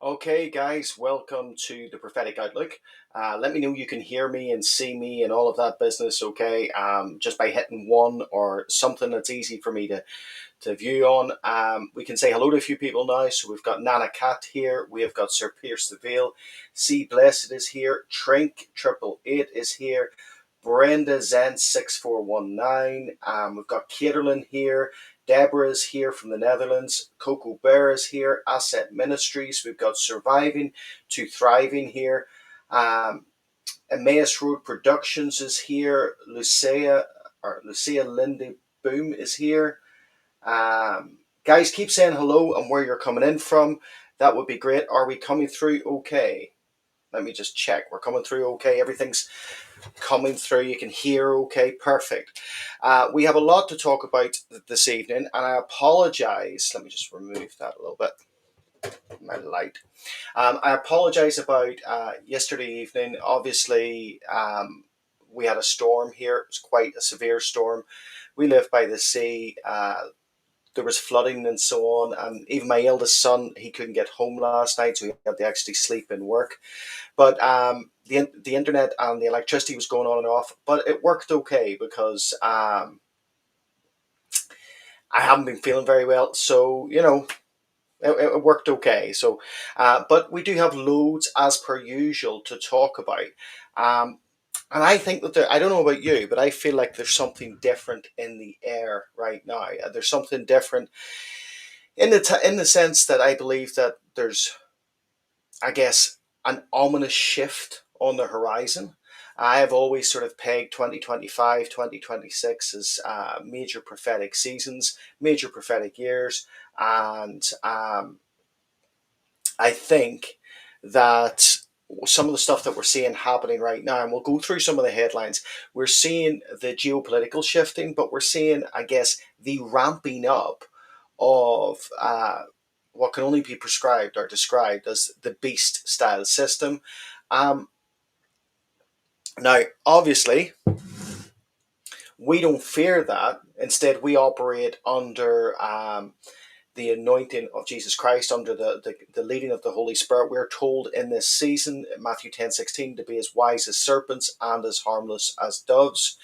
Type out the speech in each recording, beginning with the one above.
Okay, guys, welcome to the Prophetic Outlook. Let me know you can hear me and see me and all of that business, okay? Just by hitting one or something that's easy for me to view on. We can say hello to a few people now. So we've got Nana Cat here. We have got Sir Pierce the Veil. C Blessed is here. Trink 888 is here. Brenda Zen 6419. We've got Caterlin here. Deborah is here from the Netherlands. Coco Bear is here. Asset Ministries. We've got Surviving to Thriving here. Emmaus Road Productions is here. Lucia Lindy Boom is here. Guys, keep saying hello and where you're coming in from. That would be great. Are we coming through okay? Let me just check. We're coming through okay. Everything's coming through. You can hear okay. Perfect. We have a lot to talk about this evening, and I apologize. Let me just remove that a little bit. My light. I apologize about yesterday evening. Obviously, we had a storm here. It was quite a severe storm. We live by the sea. There was flooding and so on, and even my eldest son, he couldn't get home last night, so he had to actually sleep in work. But the internet and the electricity was going on and off, but it worked okay because I haven't been feeling very well, so it worked okay. So, but we do have loads as per usual to talk about. Um, and I think that I don't know about you, but I feel like there's something different in the air right now. There's something different in the sense that I believe that there's, I guess, an ominous shift on the horizon. I have always sort of pegged 2025, 2026 as major prophetic seasons, major prophetic years. And I think that some of the stuff that we're seeing happening right now, and we'll go through some of the headlines, we're seeing the geopolitical shifting, but we're seeing, I guess, the ramping up of what can only be prescribed or described as the beast style system. Um, Now, obviously, we don't fear that. Instead, we operate under the anointing of Jesus Christ, under the leading of the Holy Spirit. We're told in this season, Matthew 10:16, to be as wise as serpents and as harmless as doves.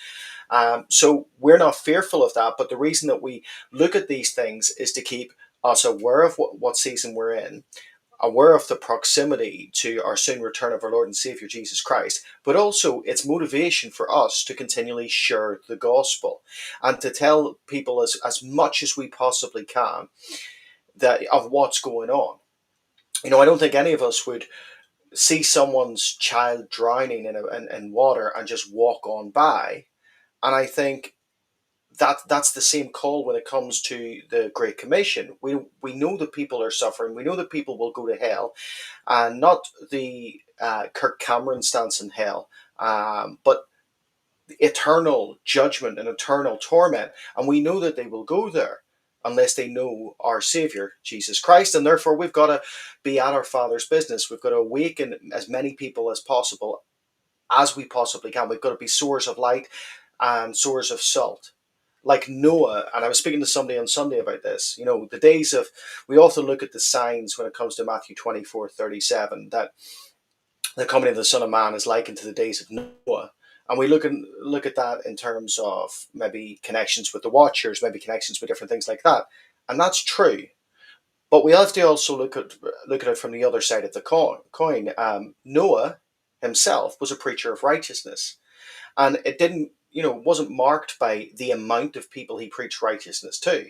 So we're not fearful of that. But the reason that we look at these things is to keep us aware of what season we're in, aware of the proximity to our soon return of our Lord and Savior Jesus Christ, but also it's motivation for us to continually share the gospel and to tell people as much as we possibly can that of what's going on. I don't think any of us would see someone's child drowning in water and just walk on by. And I think that's the same call when it comes to the Great Commission. We know that people are suffering. We know that people will go to hell, and not the Kirk Cameron stance in hell, but eternal judgment and eternal torment. And we know that they will go there unless they know our Savior, Jesus Christ. And therefore, we've got to be at our Father's business. We've got to awaken as many people as possible as we possibly can. We've got to be sowers of light and sowers of salt. Like Noah, and I was speaking to somebody on Sunday about this. The days of, we often look at the signs when it comes to Matthew 24:37, that the coming of the Son of Man is likened to the days of Noah. And we look at that in terms of maybe connections with the Watchers, maybe connections with different things like that. And that's true. But we have to also look at it from the other side of the coin. Noah himself was a preacher of righteousness, and it didn't, wasn't marked by the amount of people he preached righteousness to,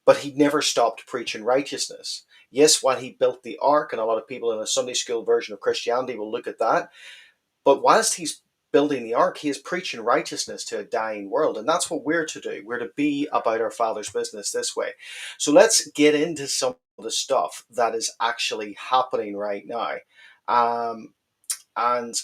but he never stopped preaching righteousness. Yes, while he built the ark, and a lot of people in a Sunday school version of Christianity will look at that, but whilst he's building the ark, he is preaching righteousness to a dying world. And that's what we're to do. We're to be about our Father's business this way. So let's get into some of the stuff that is actually happening right now. And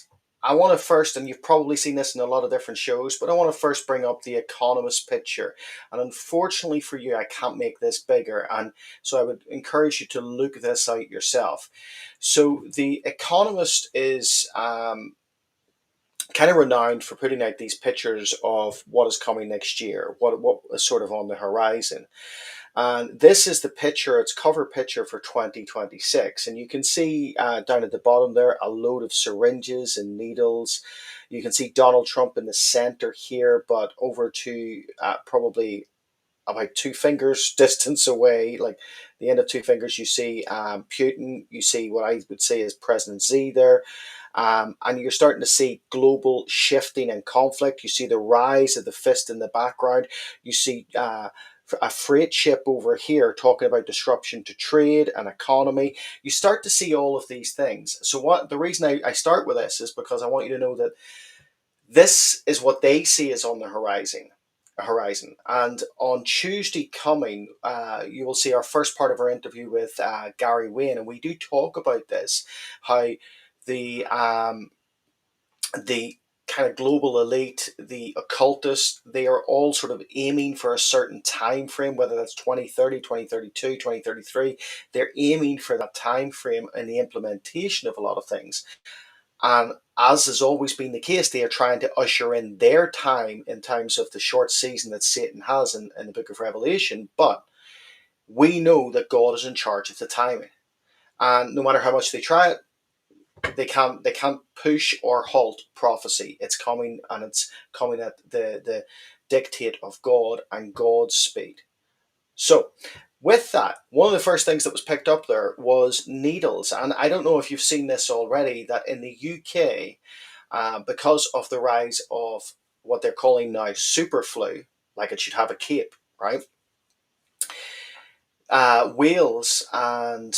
I want to first, and you've probably seen this in a lot of different shows, but I want to first bring up the Economist picture. And unfortunately for you, I can't make this bigger. And so I would encourage you to look this out yourself. So the Economist is kind of renowned for putting out these pictures of what is coming next year, what is sort of on the horizon. And this is the picture, it's cover picture for 2026. And you can see down at the bottom there a load of syringes and needles. You can see Donald Trump in the center here, but over to probably about two fingers distance away, like the end of two fingers, you see Putin, you see what I would say is President Z there. And you're starting to see global shifting and conflict. You see the rise of the fist in the background. You see a freight ship over here talking about disruption to trade and economy. You start to see all of these things. So what the reason I start with this is because I want you to know that this is what they see is on the horizon. And on Tuesday coming, you will see our first part of our interview with Gary Wayne, and we do talk about this, how the um, the kind of global elite, the occultists, they are all sort of aiming for a certain time frame, whether that's 2030, 2032, 2033. They're aiming for that time frame and the implementation of a lot of things. And as has always been the case, they are trying to usher in their time in terms of the short season that Satan has in the book of Revelation. But we know that God is in charge of the timing. And no matter how much they try it, they can't push or halt prophecy. It's coming, and it's coming at the dictate of God and God's speed. So, with that, one of the first things that was picked up there was needles. And I don't know if you've seen this already, that in the UK, because of the rise of what they're calling now superflu, like it should have a cape, right? Wales and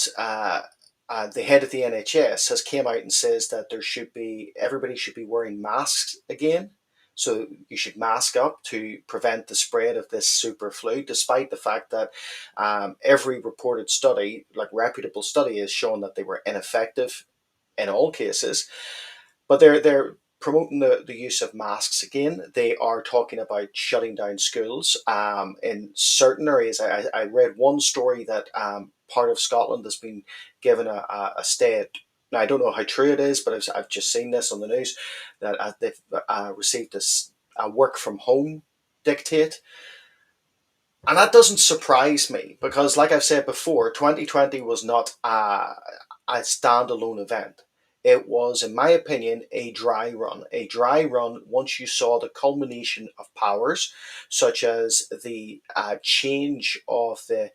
the head of the NHS has came out and says that everybody should be wearing masks again. So you should mask up to prevent the spread of this super flu, despite the fact that every reported study, like reputable study, has shown that they were ineffective in all cases. But they're promoting the use of masks again. They are talking about shutting down schools in certain areas. I read one story that part of Scotland has been given a stay. Now, I don't know how true it is, but I've just seen this on the news that they've received a work from home dictate. And that doesn't surprise me because, like I've said before, 2020 was not a standalone event. It was, in my opinion, a dry run. A dry run once you saw the culmination of powers, such as the change of the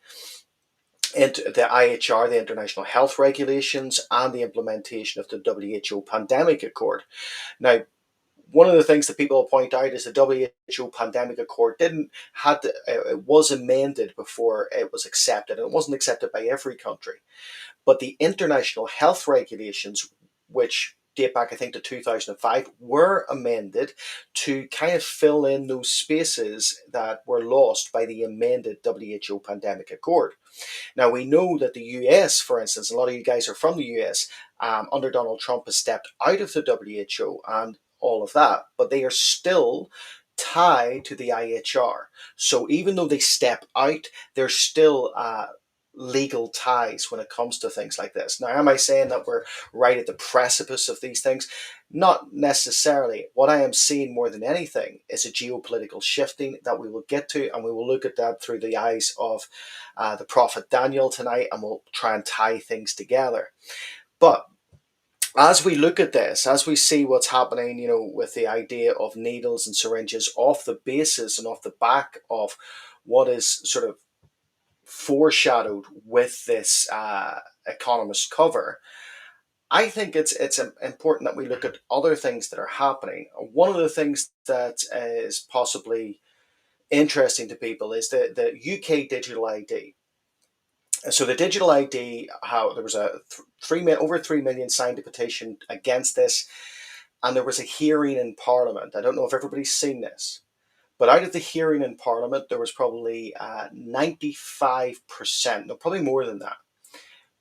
IHR, the International Health Regulations, and the implementation of the WHO Pandemic Accord. Now, one of the things that people point out is the WHO Pandemic Accord it was amended before it was accepted, and it wasn't accepted by every country. But the international health regulations, which date back, I think, to 2005, were amended to kind of fill in those spaces that were lost by the amended WHO Pandemic Accord. Now, we know that the US, for instance, a lot of you guys are from the US, under Donald Trump has stepped out of the WHO and all of that, but they are still tied to the IHR. So even though they step out, they're still legal ties when it comes to things like this. Now, am I saying that we're right at the precipice of these things? Not necessarily. What I am seeing more than anything is a geopolitical shifting that we will get to, and we will look at that through the eyes of the prophet Daniel tonight, and we'll try and tie things together. But as we look at this, as we see what's happening, with the idea of needles and syringes off the basis and off the back of what is sort of foreshadowed with this Economist cover, I think it's important that we look at other things that are happening. One of the things that is possibly interesting to people is the UK digital ID. So the digital ID, how there was over 3 million signed a petition against this, and there was a hearing in Parliament. I don't know if everybody's seen this, but out of the hearing in Parliament, there was probably 95%, no, probably more than that,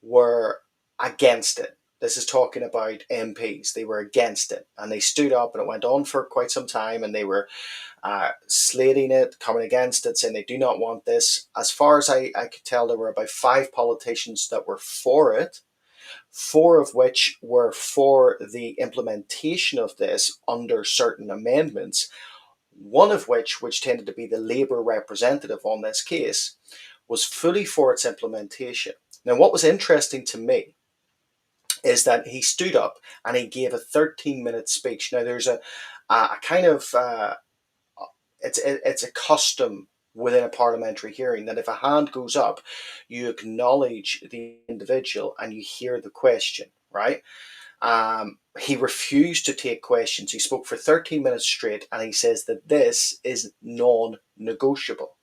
were against it. This is talking about MPs. They were against it, and they stood up, and it went on for quite some time, and they were slating it, coming against it, saying they do not want this. As far as I could tell, there were about 5 politicians that were for it, 4 of which were for the implementation of this under certain amendments, one of which tended to be the Labour representative on this case, was fully for its implementation. Now, what was interesting to me is that he stood up and he gave a 13-minute speech. Now, there's a kind of it's a custom within a parliamentary hearing that if a hand goes up, you acknowledge the individual and you hear the question, right? He refused to take questions. He spoke for 13 minutes straight, and he says that this is non-negotiable.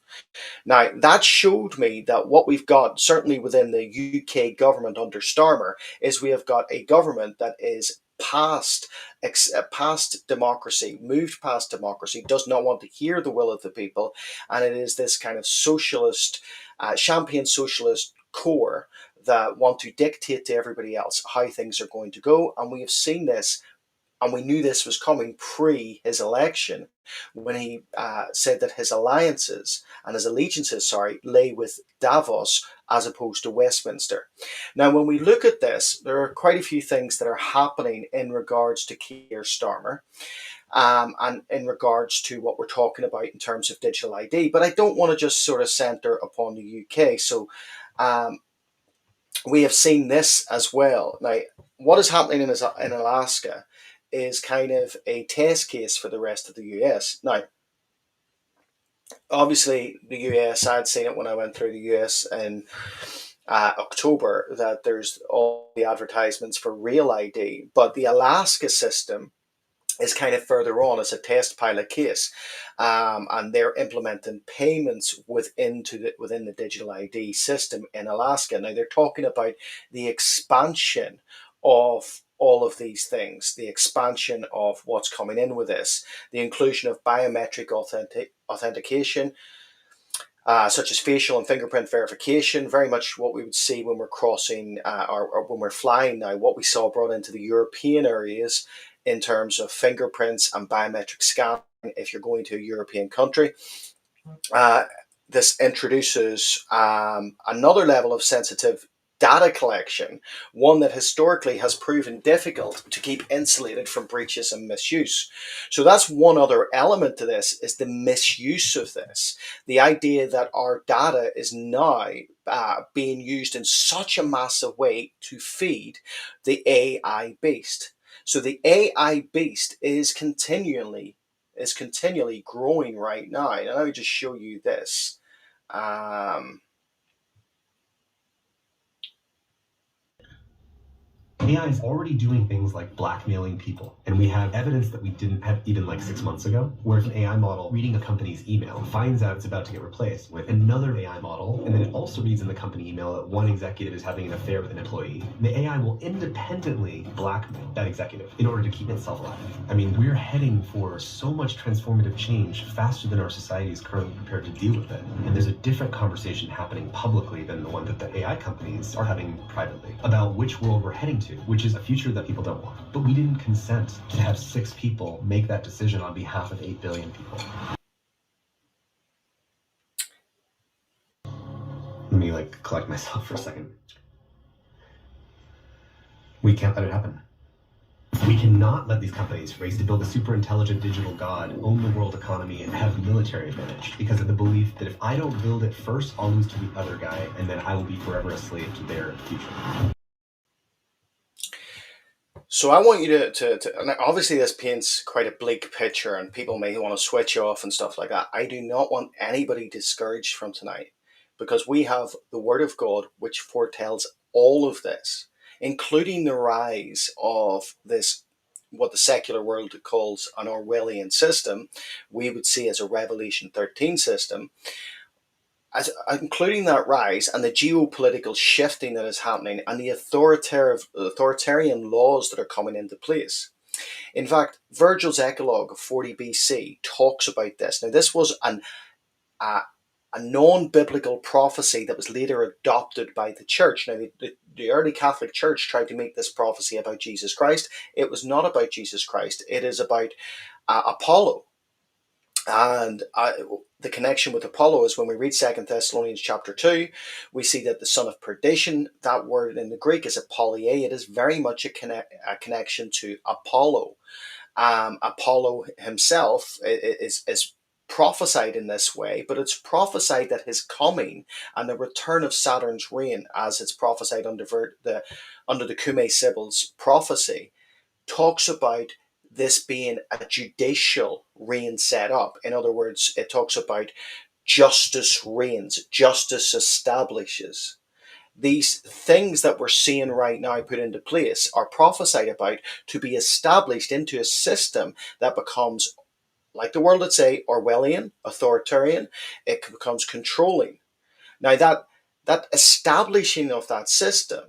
Now, that showed me that what we've got, certainly within the UK government under Starmer, is we have got a government that is past democracy, moved past democracy, does not want to hear the will of the people, and it is this kind of socialist, champion socialist core that want to dictate to everybody else how things are going to go. And we have seen this, and we knew this was coming pre his election when he said that his alliances and his allegiances, lay with Davos as opposed to Westminster. Now, when we look at this, there are quite a few things that are happening in regards to Keir Starmer. And in regards to what we're talking about in terms of digital ID, but I don't want to just sort of center upon the UK. So we have seen this as well. Now, what is happening in Alaska is kind of a test case for the rest of the US. Now, obviously, the US, I'd seen it when I went through the US in October, that there's all the advertisements for Real ID, but the Alaska system is kind of further on as a test pilot case, and they're implementing payments within the digital ID system in Alaska. Now, they're talking about the expansion of all of these things, the expansion of what's coming in with this, the inclusion of biometric authentication, such as facial and fingerprint verification, very much what we would see when we're crossing or when we're flying now, what we saw brought into the European areas in terms of fingerprints and biometric scanning if you're going to a European country. This introduces another level of sensitive data collection, one that historically has proven difficult to keep insulated from breaches and misuse. So that's one other element to this, is the misuse of this. The idea that our data is now being used in such a massive way to feed the AI beast. So the AI beast is continually growing right now. And let me just show you this. AI is already doing things like blackmailing people, and we have evidence that we didn't have even like 6 months ago, where if an AI model reading a company's email finds out it's about to get replaced with another AI model, and then it also reads in the company email that one executive is having an affair with an employee, the AI will independently blackmail that executive in order to keep itself alive. I mean, we're heading for so much transformative change faster than our society is currently prepared to deal with it, and there's a different conversation happening publicly than the one that the AI companies are having privately about which world we're heading to, which is a future that people don't want. But we didn't consent to have 6 people make that decision on behalf of 8 billion people. Let me collect myself for a second. We can't let it happen. We cannot let these companies race to build a super intelligent digital god, own the world economy, and have military advantage because of the belief that if I don't build it first, I'll lose to the other guy, and then I will be forever a slave to their future. So I want you to and obviously this paints quite a bleak picture, and people may want to switch off and stuff like that. I do not want anybody discouraged from tonight, because we have the Word of God which foretells all of this, including the rise of this, what the secular world calls an Orwellian system, we would see as a Revelation 13 system, as including that rise and the geopolitical shifting that is happening and the authoritarian laws that are coming into place. In fact, Virgil's Eclogue of 40 BC talks about this. Now, this was a non-biblical prophecy that was later adopted by the church. Now, the early Catholic Church tried to make this prophecy about Jesus Christ. It was not about Jesus Christ. It is about Apollo. And the connection with Apollo is when we read 2 Thessalonians chapter 2, we see that the son of perdition, that word in the Greek is apolloi. It is very much a connection to Apollo. Apollo himself is prophesied in this way, but it's prophesied that his coming and the return of Saturn's reign, as it's prophesied under the Cumae Sibyl's prophecy, talks about this being a judicial reign set up. In other words, it talks about justice reigns, justice establishes. These things that we're seeing right now put into place are prophesied about to be established into a system that becomes, like the world would say, Orwellian, authoritarian. It becomes controlling. Now that establishing of that system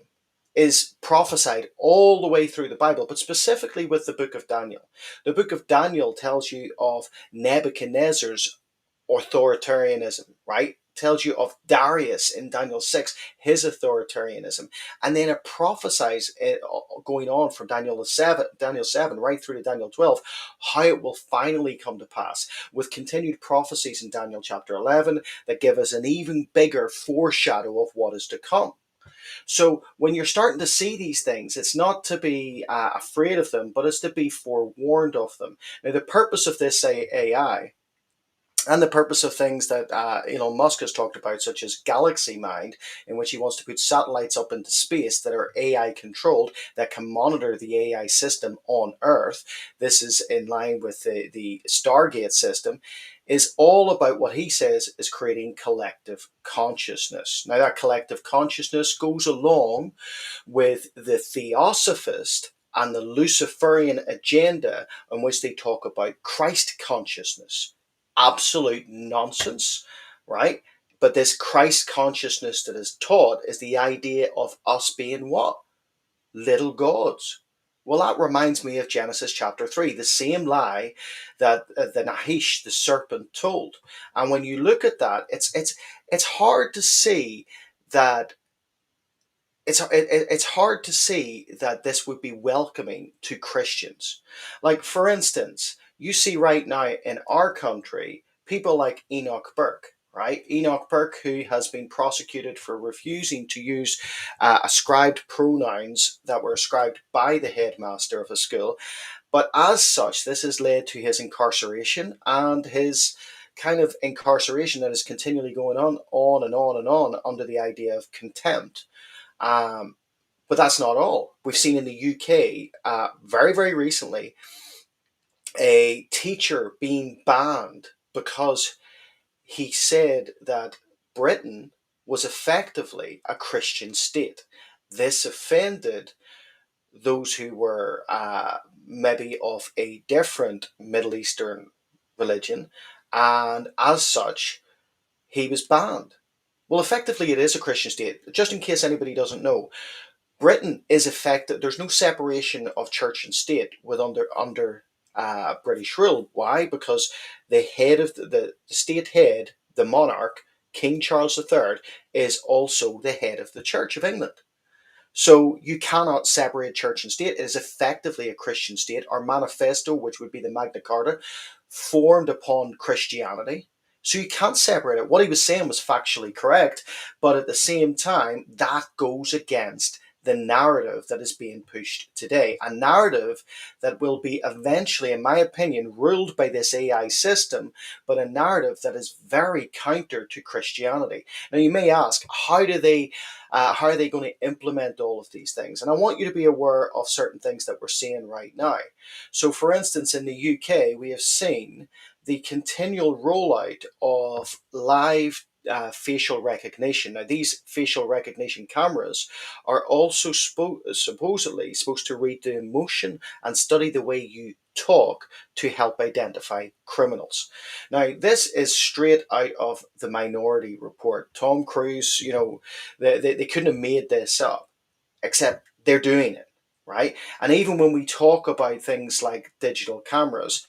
is prophesied all the way through the Bible, but specifically with the book of Daniel. The book of Daniel tells you of Nebuchadnezzar's authoritarianism, right? Tells you of Darius in Daniel 6, his authoritarianism. And then it prophesies it going on from Daniel 7 right through to Daniel 12, how it will finally come to pass, with continued prophecies in Daniel chapter 11 that give us an even bigger foreshadow of what is to come. So when you're starting to see these things, it's not to be afraid of them, but it's to be forewarned of them. Now, the purpose of this AI and the purpose of things that Elon Musk has talked about, such as Galaxy Mind, in which he wants to put satellites up into space that are AI controlled, that can monitor the AI system on Earth. This is in line with the Stargate system, is all about what he says is creating collective consciousness. Now, that collective consciousness goes along with the Theosophist and the Luciferian agenda, in which they talk about Christ consciousness. Absolute nonsense, right? But this Christ consciousness that is taught is the idea of us being what? Little gods. Well, that reminds me of Genesis chapter 3, the same lie that the Nahish, the serpent, told. And when you look at that, it's hard to see that it's hard to see that this would be welcoming to Christians. Like, for instance, you see right now in our country people like Enoch Burke, right? Enoch Burke, who has been prosecuted for refusing to use ascribed pronouns that were ascribed by the headmaster of a school. But as such, this has led to his incarceration, and his kind of incarceration that is continually going on and on and on under the idea of contempt. Um, but that's not all. We've seen in the UK very, very recently a teacher being banned because he said that Britain was effectively a Christian state. This offended those who were maybe of a different Middle Eastern religion, and as such, he was banned. Well, effectively, it is a Christian state. Just in case anybody doesn't know, Britain is effective. There's no separation of church and state with under British rule. Why? Because the head of the state head, the monarch, King Charles III, is also the head of the Church of England. So you cannot separate church and state. It is effectively a Christian state. Our manifesto, which would be the Magna Carta, formed upon Christianity. So you can't separate it. What he was saying was factually correct, but at the same time, that goes against the narrative that is being pushed today. A narrative that will be eventually, in my opinion, ruled by this AI system, but a narrative that is very counter to Christianity. Now, you may ask, how are they going to implement all of these things? And I want you to be aware of certain things that we're seeing right now. So, for instance, in the UK, we have seen the continual rollout of live facial recognition. Now, these facial recognition cameras are also supposedly supposed to read the emotion and study the way you talk to help identify criminals. Now, this is straight out of the Minority Report. Tom Cruise, they couldn't have made this up, except they're doing it, right? And even when we talk about things like digital cameras,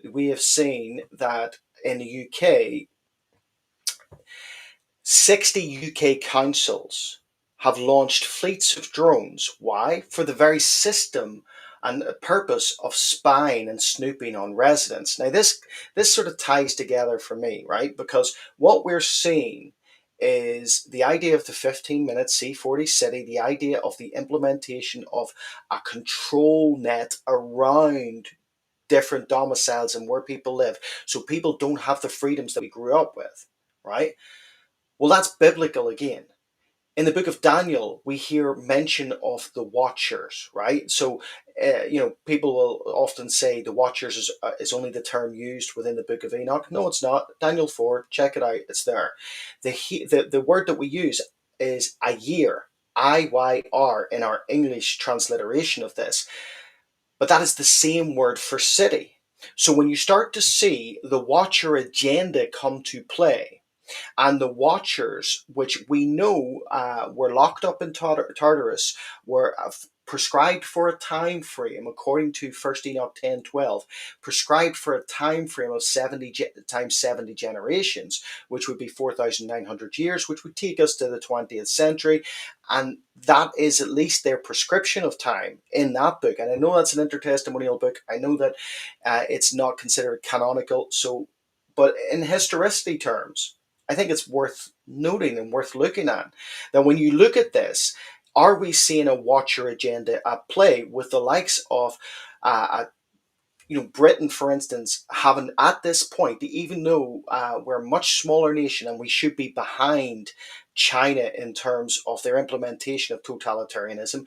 we have seen that in the UK, 60 UK councils have launched fleets of drones. Why? For the very system and purpose of spying and snooping on residents. Now, this sort of ties together for me, right? Because what we're seeing is the idea of the 15-minute C40 city, the idea of the implementation of a control net around different domiciles and where people live, so people don't have the freedoms that we grew up with, right? Well, that's biblical again. In the book of Daniel, we hear mention of the Watchers, right? So, people will often say the Watchers is only the term used within the book of Enoch. No, it's not. Daniel 4, check it out, it's there. The word that we use is a year, IYR, in our English transliteration of this, but that is the same word for city. So, when you start to see the Watcher agenda come to play, and the Watchers, which we know were locked up in Tartarus, were prescribed for a time frame, according to 1 Enoch 10:12, prescribed for a time frame of 70 times 70 generations, which would be 4,900 years, which would take us to the 20th century. And that is at least their prescription of time in that book. And I know that's an intertestamental book. I know that it's not considered canonical. So, but in historicity terms, I think it's worth noting and worth looking at that when you look at this, are we seeing a Watcher agenda at play with the likes of, Britain, for instance, having at this point, even though we're a much smaller nation and we should be behind China in terms of their implementation of totalitarianism,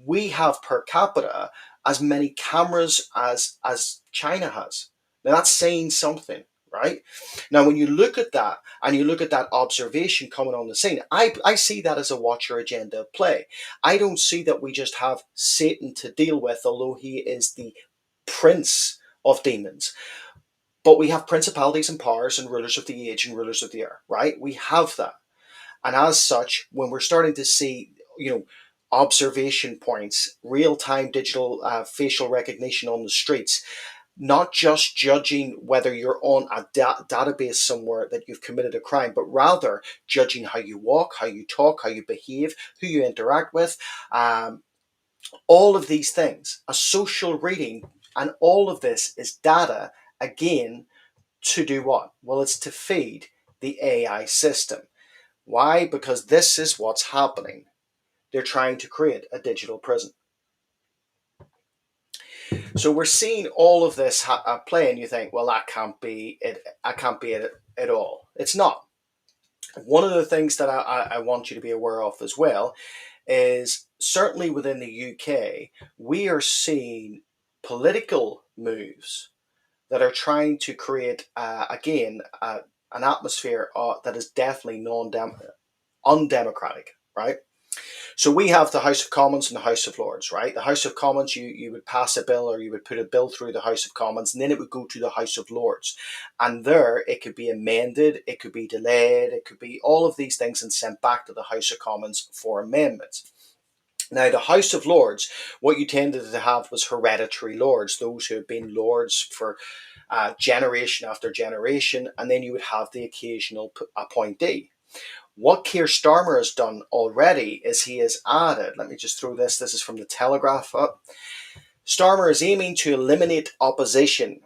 we have per capita as many cameras as China has. Now that's saying something, right? Now, when you look at that and you look at that observation coming on the scene, I see that as a Watcher agenda play. I don't see that we just have Satan to deal with, although he is the prince of demons. But we have principalities and powers and rulers of the age and rulers of the air, right? We have that. And as such, when we're starting to see, observation points, real time digital facial recognition on the streets, not just judging whether you're on a database somewhere that you've committed a crime, but rather judging how you walk, how you talk, how you behave, who you interact with, all of these things, a social reading, and all of this is data, again, to do what? Well, it's to feed the AI system. Why? Because this is what's happening. They're trying to create a digital prison. So we're seeing all of this play, and you think, well, that can't be it. I can't be it at all. It's not. One of the things that I want you to be aware of as well is certainly within the UK, we are seeing political moves that are trying to create, again, an atmosphere that is definitely undemocratic, right? So we have the House of Commons and the House of Lords, right? The House of Commons, you would pass a bill or you would put a bill through the House of Commons, and then it would go to the House of Lords. And there it could be amended, it could be delayed, it could be all of these things and sent back to the House of Commons for amendments. Now, the House of Lords, what you tended to have was hereditary lords, those who have been lords for generation after generation, and then you would have the occasional appointee. What Keir Starmer has done already is he has added, let me just throw this is from the Telegraph up. Starmer is aiming to eliminate opposition.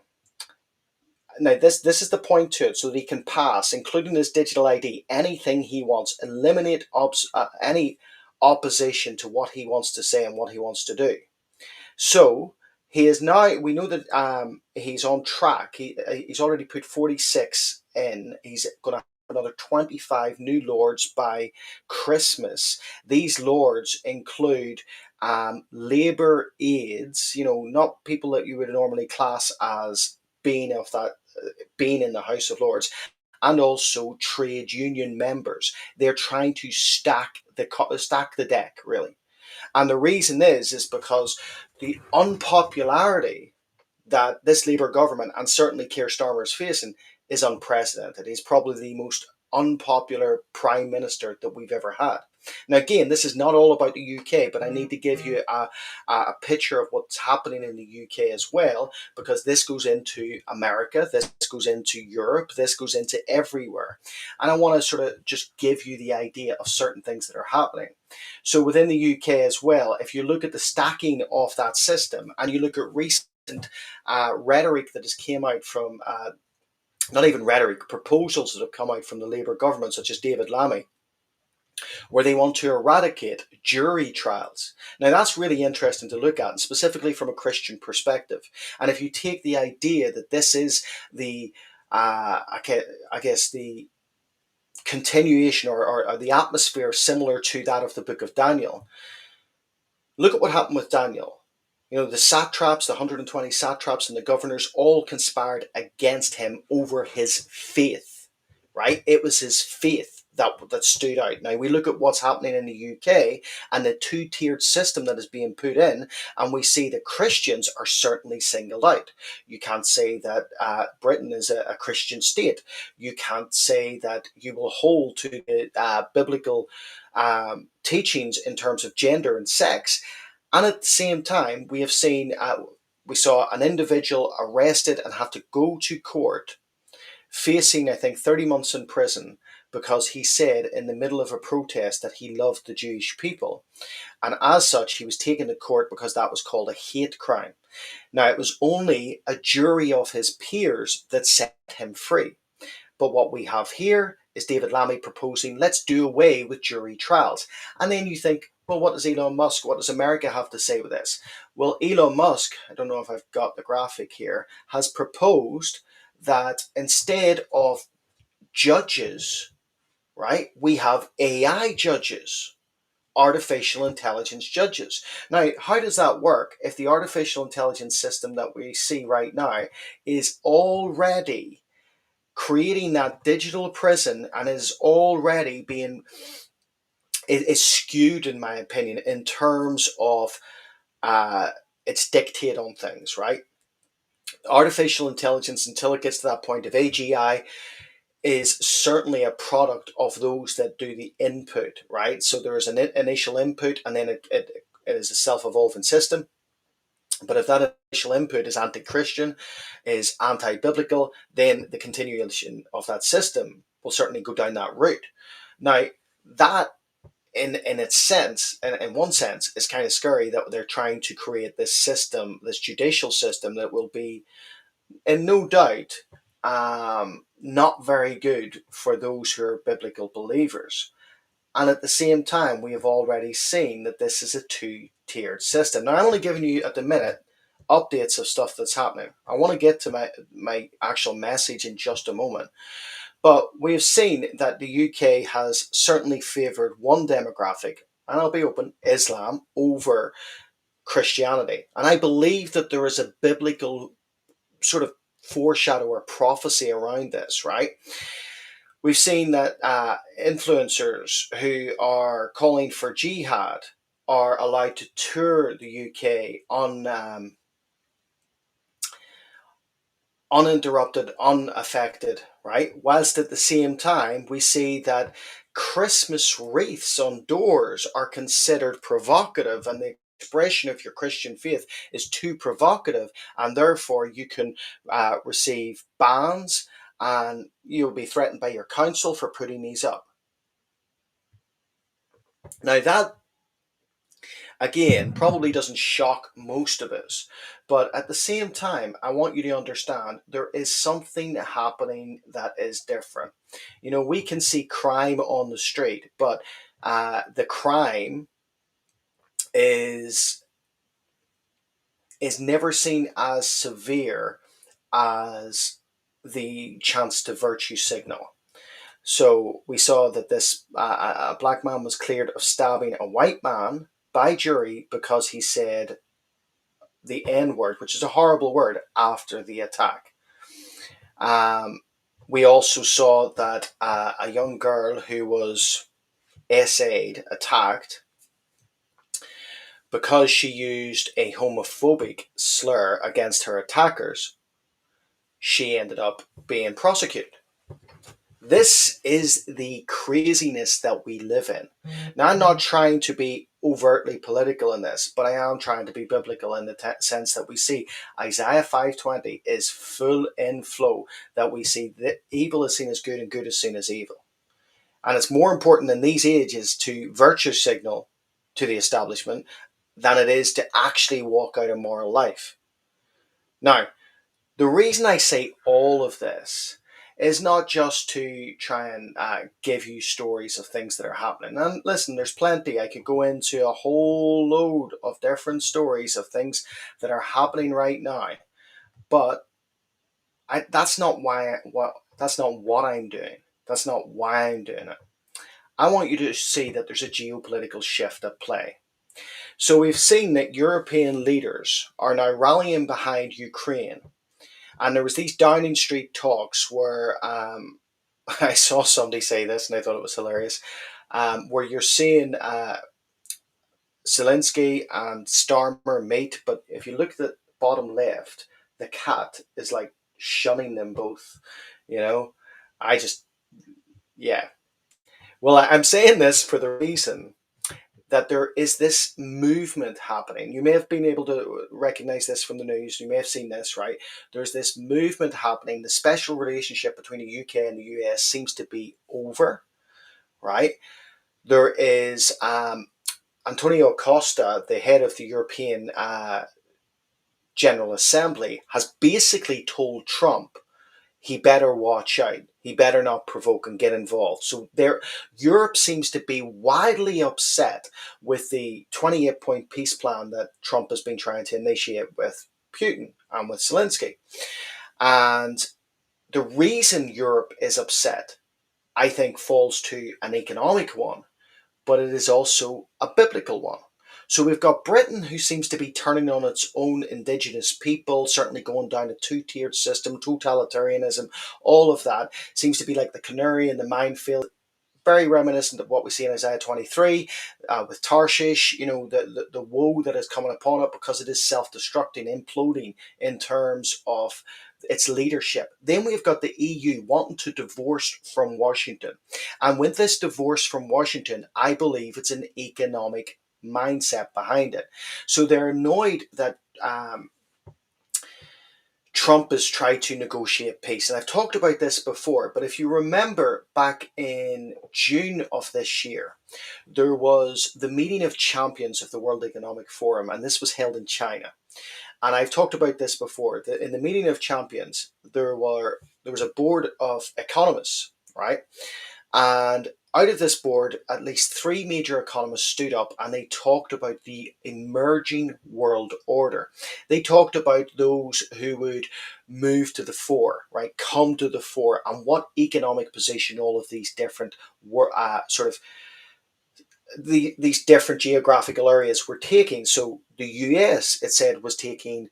Now, this is the point to it, so that he can pass, including his digital ID, anything he wants, eliminate any opposition to what he wants to say and what he wants to do. So he is now. We know that he's on track. He's already put 46 in. He's going to have another 25 new lords by Christmas. These lords include Labour aides. Not people that you would normally class as being in the House of Lords, and also trade union members. They're trying to stack the deck, really. And the reason is because the unpopularity that this Labour government and certainly Keir Starmer is facing is unprecedented. He's probably the most unpopular prime minister that we've ever had. Now, again, this is not all about the UK, but I need to give you a picture of what's happening in the UK as well, because this goes into America, this goes into Europe, this goes into everywhere. And I want to sort of just give you the idea of certain things that are happening. So within the UK as well, if you look at the stacking of that system and you look at recent rhetoric that has came out from, not even rhetoric, proposals that have come out from the Labour government, such as David Lammy, where they want to eradicate jury trials. Now, that's really interesting to look at, and specifically from a Christian perspective. And if you take the idea that this is the, I guess, the continuation or the atmosphere similar to that of the book of Daniel, look at what happened with Daniel. You know, the satraps, the 120 satraps and the governors all conspired against him over his faith, right? It was his faith that stood out. Now, we look at what's happening in the UK and the two-tiered system that is being put in, and we see that Christians are certainly singled out. You can't say that Britain is a Christian state. You can't say that you will hold to the biblical teachings in terms of gender and sex. And at the same time, we saw an individual arrested and have to go to court, facing, I think, 30 months in prison because he said in the middle of a protest that he loved the Jewish people. And as such, he was taken to court because that was called a hate crime. Now, it was only a jury of his peers that set him free. But what we have here is David Lammy proposing, let's do away with jury trials. And then you think, well, what does Elon Musk, what does America have to say with this? Well, Elon Musk, I don't know if I've got the graphic here, has proposed that instead of judges, right, we have AI judges, artificial intelligence judges. Now, how does that work if the artificial intelligence system that we see right now is already creating that digital prison and is already being is skewed, in my opinion, in terms of uh, its dictate on things, right? Artificial intelligence, until it gets to that point of AGI, is certainly a product of those that do the input, right? So there is an initial input, and then it is a self-evolving system. But if that initial input is anti-Christian, is anti-biblical, then the continuation of that system will certainly go down that route. Now, that in its sense, in one sense, is kind of scary that they're trying to create this system, this judicial system that will be, in no doubt, not very good for those who are biblical believers. And at the same time, we have already seen that this is a two-tiered system. Now, I'm only giving you, at the minute, updates of stuff that's happening. I want to get to my actual message in just a moment. But we've seen that the UK has certainly favoured one demographic, and I'll be open, Islam, over Christianity. And I believe that there is a biblical sort of foreshadow or prophecy around this, right? We've seen that influencers who are calling for jihad are allowed to tour the UK uninterrupted, unaffected, right? Whilst at the same time, we see that Christmas wreaths on doors are considered provocative, and the expression of your Christian faith is too provocative, and therefore you can receive bans and you'll be threatened by your council for putting these up. Now, that again probably doesn't shock most of us, but at the same time, I want you to understand there is something happening that is different. You know, we can see crime on the street, but the crime is is never seen as severe as the chance to virtue signal. So we saw that this a black man was cleared of stabbing a white man by jury because he said the N word, which is a horrible word, after the attack. Um, we also saw that a young girl who was essayed, attacked, because she used a homophobic slur against her attackers, she ended up being prosecuted. This is the craziness that we live in. Now, I'm not trying to be overtly political in this, but I am trying to be biblical in the sense that we see Isaiah 5:20 is full in flow, that we see that evil is seen as good and good is seen as evil. And it's more important in these ages to virtue signal to the establishment than it is to actually walk out a moral life. Now, the reason I say all of this is not just to try and give you stories of things that are happening. And listen, there's plenty. I could go into a whole load of different stories of things that are happening right now, but that's not why. That's not what I'm doing. That's not why I'm doing it. I want you to see that there's a geopolitical shift at play. So we've seen that European leaders are now rallying behind Ukraine, and there was these Downing Street talks where I saw somebody say this, and I thought it was hilarious, where you're seeing Zelensky and Starmer meet, but if you look at the bottom left, the cat is like shunning them both. You know, I just yeah. Well, I'm saying this for the reason that there is this movement happening. You may have been able to recognize this from the news. You may have seen this, right? There's this movement happening. The special relationship between the UK and the US seems to be over, right? There is Antonio Costa, the head of the European General Assembly, has basically told Trump he better watch out. He better not provoke and get involved. So there, Europe seems to be widely upset with the 28-point peace plan that Trump has been trying to initiate with Putin and with Zelensky. And the reason Europe is upset, I think, falls to an economic one, but it is also a biblical one. So we've got Britain, who seems to be turning on its own indigenous people, certainly going down a two-tiered system, totalitarianism, all of that seems to be like the canary in the minefield, very reminiscent of what we see in Isaiah 23 with Tarshish, the woe that is coming upon it because it is self-destructing, imploding in terms of its leadership. Then we've got the EU wanting to divorce from Washington. And with this divorce from Washington, I believe it's an economic mindset behind it. So they're annoyed that Trump has tried to negotiate peace. And I've talked about this before, but if you remember back in June of this year, there was the meeting of champions of the World Economic Forum, and this was held in China. And I've talked about this before. That in the meeting of champions, there was a board of economists, right? And out of this board, at least three major economists stood up and they talked about the emerging world order. They talked about those who would move to the fore, right? Come to the fore, and what economic position all of these different sort of these different geographical areas were taking. So the US, it said, was taking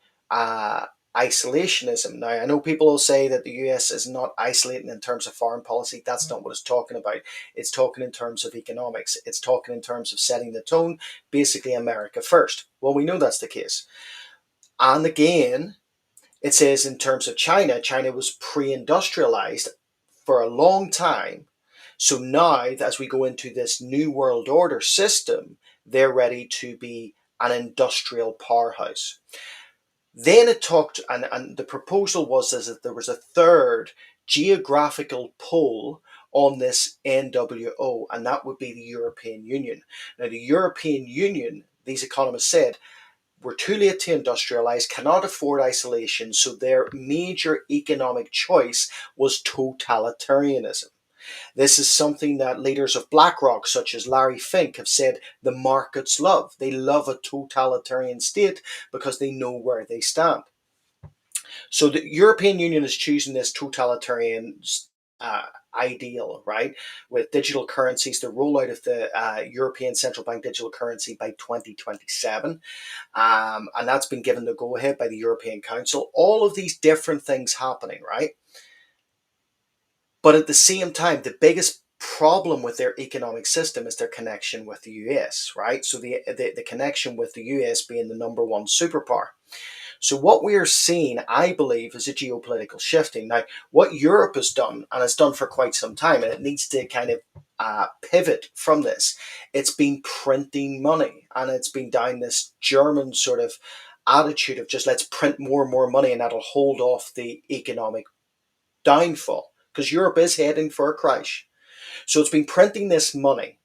isolationism. Now, I know people will say that the US is not isolating in terms of foreign policy. That's not what it's talking about. It's talking in terms of economics. It's talking in terms of setting the tone, basically America first. Well, we know that's the case. And again, it says in terms of China, China was pre-industrialized for a long time. So now, as we go into this new world order system, they're ready to be an industrial powerhouse. Then it talked, and the proposal was as that there was a third geographical pole on this NWO, and that would be the European Union. Now, the European Union, these economists said, were too late to industrialize, cannot afford isolation, so their major economic choice was totalitarianism. This is something that leaders of BlackRock, such as Larry Fink, have said the markets love. They love a totalitarian state because they know where they stand. So the European Union is choosing this totalitarian ideal, right? With digital currencies, the rollout of the European Central Bank digital currency by 2027. And that's been given the go ahead by the European Council. All of these different things happening, right? But at the same time, the biggest problem with their economic system is their connection with the US, right? So the connection with the US being the number one superpower. So what we are seeing, I believe, is a geopolitical shifting. Now, what Europe has done, and has done for quite some time, and it needs to kind of pivot from this, it's been printing money, and it's been down this German sort of attitude of just let's print more and more money, and that'll hold off the economic downfall, because Europe is heading for a crash. So it's been printing this money.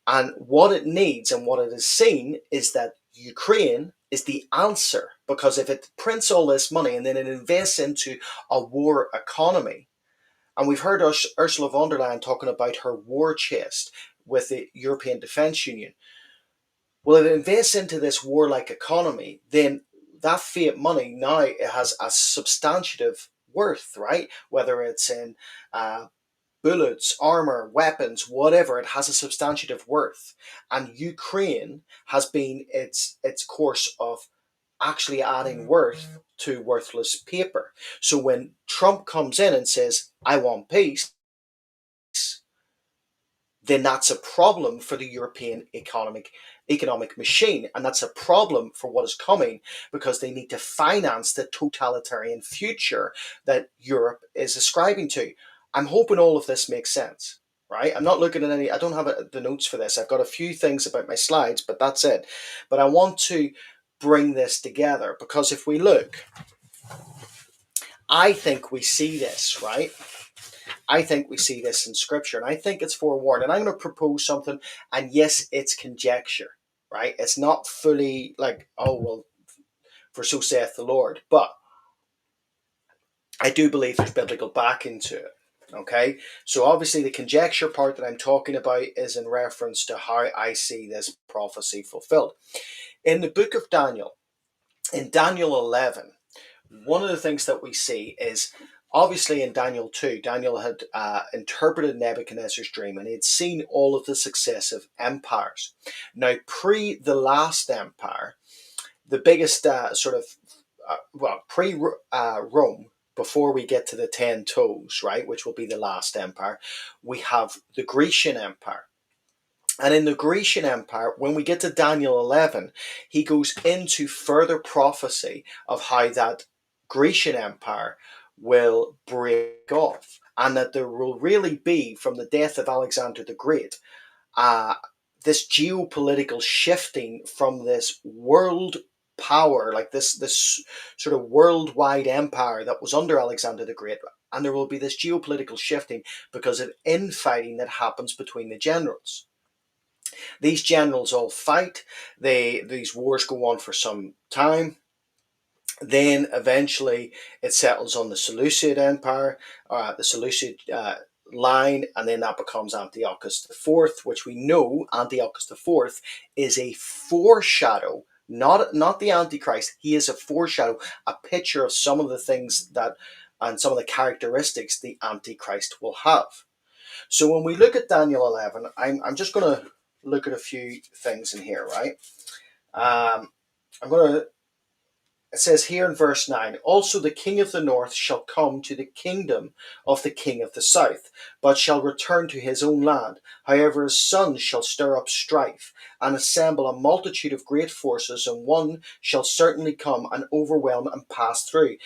And what it needs and what it has seen is that Ukraine is the answer. Because if it prints all this money and then it invests into a war economy, And we've heard Ursula von der Leyen talking about her war chest with the European Defence Union. Well, if it invests into this warlike economy, then that fiat money now it has a substantive worth, right? Whether it's in bullets, armor, weapons, whatever, it has a substantive worth. And Ukraine has been its course of actually adding worth to worthless paper. So when Trump comes in and says, I want peace, then that's a problem for the European economic machine. And that's a problem for what is coming because they need to finance the totalitarian future that Europe is ascribing to. I'm hoping all of this makes sense, right? I'm not looking at any, I don't have the notes for this. I've got a few things about my slides, but that's it. But I want to bring this together because if we look, I think we see this, right? I think we see this in scripture, and I think it's forewarned. And I'm going to propose something, and yes, it's conjecture, right? It's not fully like, oh, well, for so saith the Lord, but I do believe there's biblical backing to it. Okay, so obviously the conjecture part that I'm talking about is in reference to how I see this prophecy fulfilled. In the book of Daniel, in Daniel 11, one of the things that we see is obviously in Daniel 2, Daniel had interpreted Nebuchadnezzar's dream and he had seen all of the successive empires. Now, pre the last empire, the biggest pre Rome, before we get to the 10 toes, right, which will be the last empire, we have the Grecian Empire. And in the Grecian Empire, when we get to Daniel 11, he goes into further prophecy of how that Grecian Empire will break off and that there will really be, from the death of Alexander the Great, uh, this geopolitical shifting from this world power, like this sort of worldwide empire that was under Alexander the Great, and there will be this geopolitical shifting because of infighting that happens between the generals. These generals all fight. These wars go on for some time. Then eventually it settles on the Seleucid Empire, the Seleucid line, and then that becomes Antiochus IV, which we know Antiochus IV is a foreshadow, not the Antichrist. He is a foreshadow, a picture of some of the things that and some of the characteristics the Antichrist will have. So when we look at Daniel 11, I'm just going to look at a few things in here, right? I'm going to It says here in verse 9, also the king of the north shall come to the kingdom of the king of the south, but shall return to his own land. However, his sons shall stir up strife, and assemble a multitude of great forces, and one shall certainly come and overwhelm and pass through.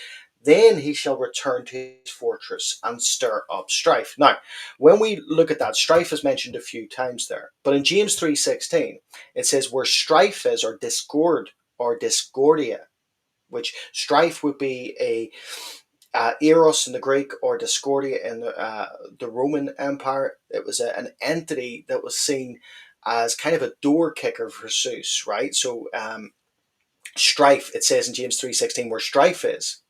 Then he shall return to his fortress and stir up strife. Now, when we look at that, strife is mentioned a few times there. But in James 3:16, it says where strife is, or discord, or discordia, which strife would be a eros in the Greek, or discordia in the Roman Empire. It was an entity that was seen as kind of a door kicker for Zeus, right? So strife, it says in James 3:16, where strife is,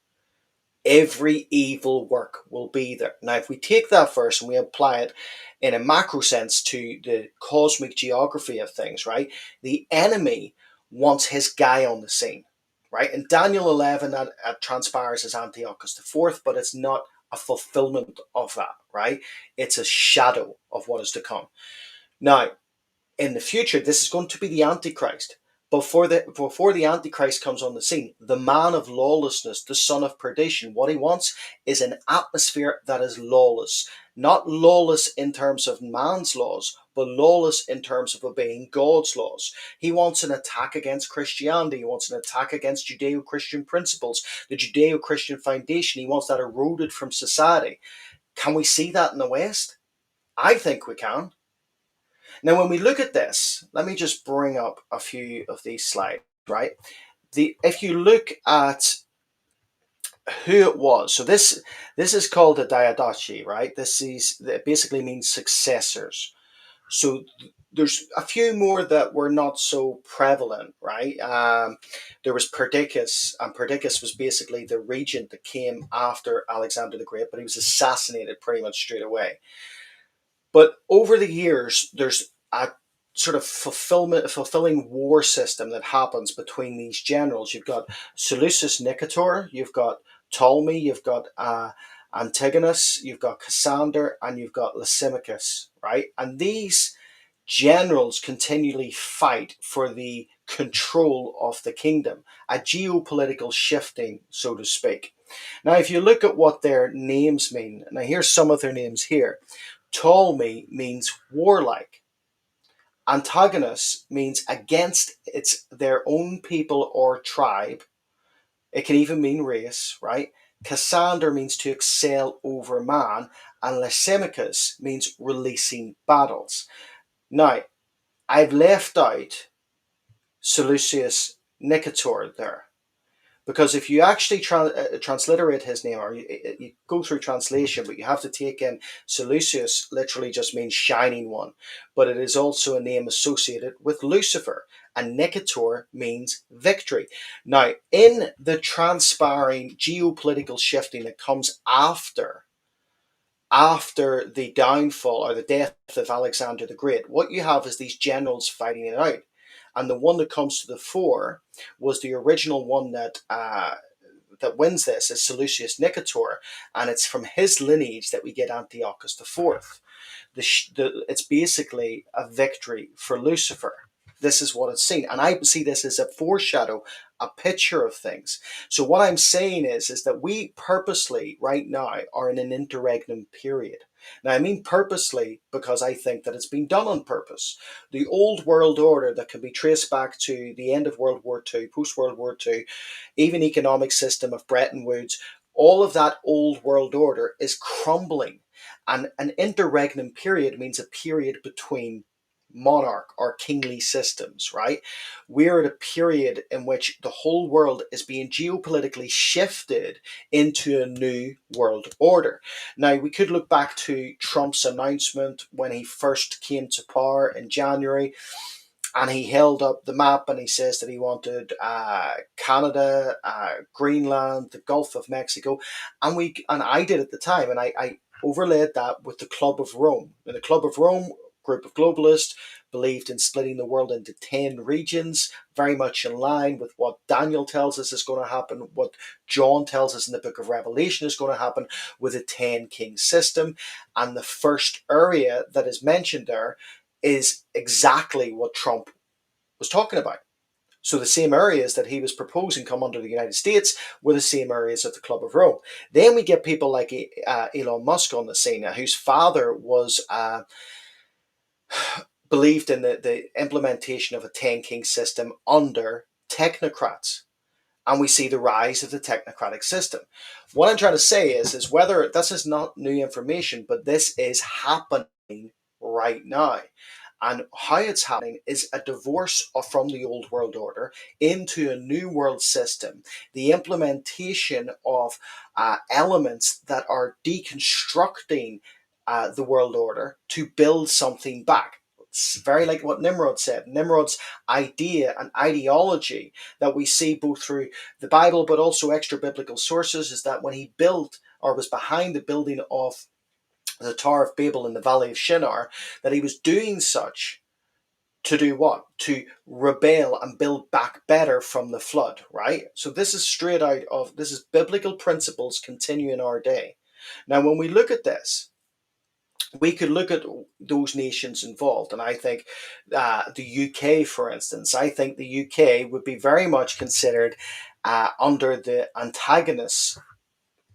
every evil work will be there. Now, if we take that verse and we apply it in a macro sense to the cosmic geography of things, right? The enemy wants his guy on the scene, right? In Daniel 11, that transpires as Antiochus IV, but it's not a fulfillment of that, right? It's a shadow of what is to come. Now, in the future, this is going to be the Antichrist. Before the Antichrist comes on the scene, the man of lawlessness, the son of perdition, what he wants is an atmosphere that is lawless. Not lawless in terms of man's laws, but lawless in terms of obeying God's laws. He wants an attack against Christianity. He wants an attack against Judeo-Christian principles, the Judeo-Christian foundation. He wants that eroded from society. Can we see that in the West? I think we can. Now, when we look at this, let me just bring up a few of these slides, right? If you look at who it was, so this is called a diadachi, right? It basically means successors. So There's a few more that were not so prevalent, right? There was Perdiccas, and Perdiccas was basically the regent that came after Alexander the Great, but he was assassinated pretty much straight away. But over the years, there's a sort of fulfilling war system that happens between these generals. You've got Seleucus Nicator, you've got Ptolemy, you've got Antigonus, you've got Cassander, and you've got Lysimachus, right? And these generals continually fight for the control of the kingdom, a geopolitical shifting, so to speak. Now, if you look at what their names mean, now here's some of their names here. Ptolemy means warlike. Antagonist means against its their own people or tribe. It can even mean race, right? Cassander means to excel over man, and Lysimachus means releasing battles. Now, I've left out Seleucus Nicator there. Because if you actually transliterate his name, or you go through translation, but you have to take in Seleucus, literally just means shining one, but it is also a name associated with Lucifer, and Nicator means victory. Now, in the transpiring geopolitical shifting that comes after the downfall or the death of Alexander the Great, what you have is these generals fighting it out. And the one that comes to the fore was the original one that wins this is Seleucus Nicator, and it's from his lineage that we get Antiochus the Fourth. It's basically a victory for Lucifer. This is what it's seen, and I see this as a foreshadow, a picture of things. So what I'm saying is that we purposely right now are in an interregnum period. Now I mean purposely because I think that it's been done on purpose. The old world order that can be traced back to the end of World War II, post World War II, even economic system of Bretton Woods, all of that old world order is crumbling. And an interregnum period means a period between monarch or kingly systems, right? We're at a period in which the whole world is being geopolitically shifted into a new world order. Now, we could look back to Trump's announcement when he first came to power in January, and he held up the map and he says that he wanted Canada, Greenland, the Gulf of Mexico, and I did at the time, and I overlaid that with the Club of Rome. And the Club of Rome group of globalists believed in splitting the world into 10 regions, very much in line with what Daniel tells us is going to happen, what John tells us in the book of Revelation is going to happen with a 10 king system. And the first area that is mentioned there is exactly what Trump was talking about. So the same areas that he was proposing come under the United States were the same areas of the Club of Rome. Then we get people like Elon Musk on the scene, whose father was believed in the implementation of a 10 king system under technocrats. And we see the rise of the technocratic system. What I'm trying to say is whether this is not new information, but this is happening right now. And how it's happening is a divorce from the old world order into a new world system, the implementation of elements that are deconstructing the world order to build something back. It's very like what Nimrod said. Nimrod's idea and ideology that we see both through the Bible but also extra biblical sources is that when he built or was behind the building of the Tower of Babel in the Valley of Shinar, that he was doing such to do what? To rebel and build back better from the flood, right? So this is straight out of, this is biblical principles continue in our day. Now, when we look at this, we could look at those nations involved, and I think the UK, for instance, I think the UK would be very much considered under the antagonist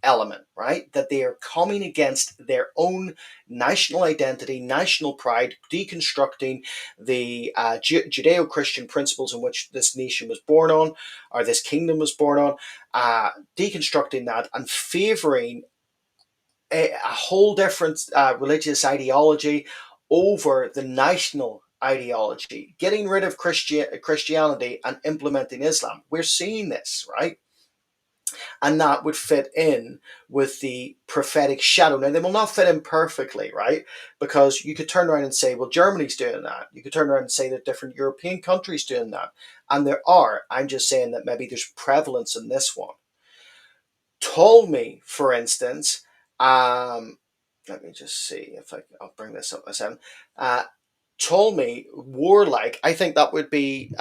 element, right? That they are coming against their own national identity, national pride, deconstructing the Judeo-Christian principles in which this nation was born on, or this kingdom was born on, deconstructing that and favoring a whole different religious ideology over the national ideology, getting rid of Christianity and implementing Islam. We're seeing this, right? and that would fit in with the prophetic shadow. Now, they will not fit in perfectly, right? Because you could turn around and say, well, Germany's doing that. You could turn around and say that different European countries doing that. And there are. I'm just saying that maybe there's prevalence in this one. Ptolemy, for instance, um, let me just see if I'll bring this up a second. Ptolemy, warlike, I think that would be,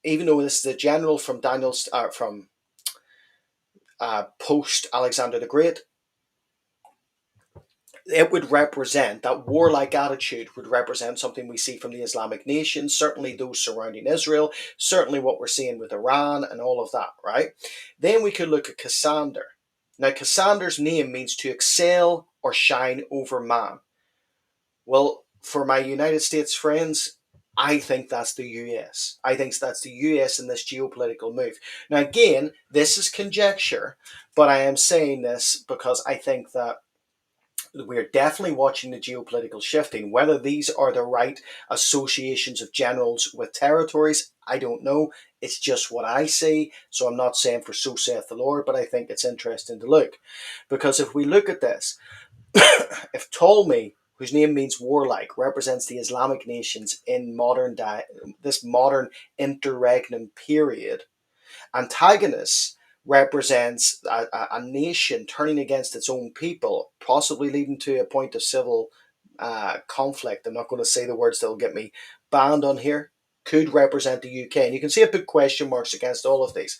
even though this is a general from Daniel's, from post Alexander the Great, it would represent that warlike attitude would represent something we see from the Islamic nations, certainly those surrounding Israel, certainly what we're seeing with Iran and all of that, right? Then we could look at Cassander. Now, Cassander's name means to excel or shine over man. Well, for my United States friends, I think that's the US. I think that's the US in this geopolitical move. Now, again, this is conjecture, but I am saying this because I think that we're definitely watching the geopolitical shifting. Whether these are the right associations of generals with territories, I don't know. It's just what I see. So I'm not saying for so saith the Lord, but I think it's interesting to look. Because if we look at this, if Ptolemy, whose name means warlike, represents the Islamic nations in this modern interregnum period, Antagonist represents a nation turning against its own people, possibly leading to a point of civil conflict. I'm not going to say the words that will get me banned on here. Could represent the UK. And you can see a big question marks against all of these.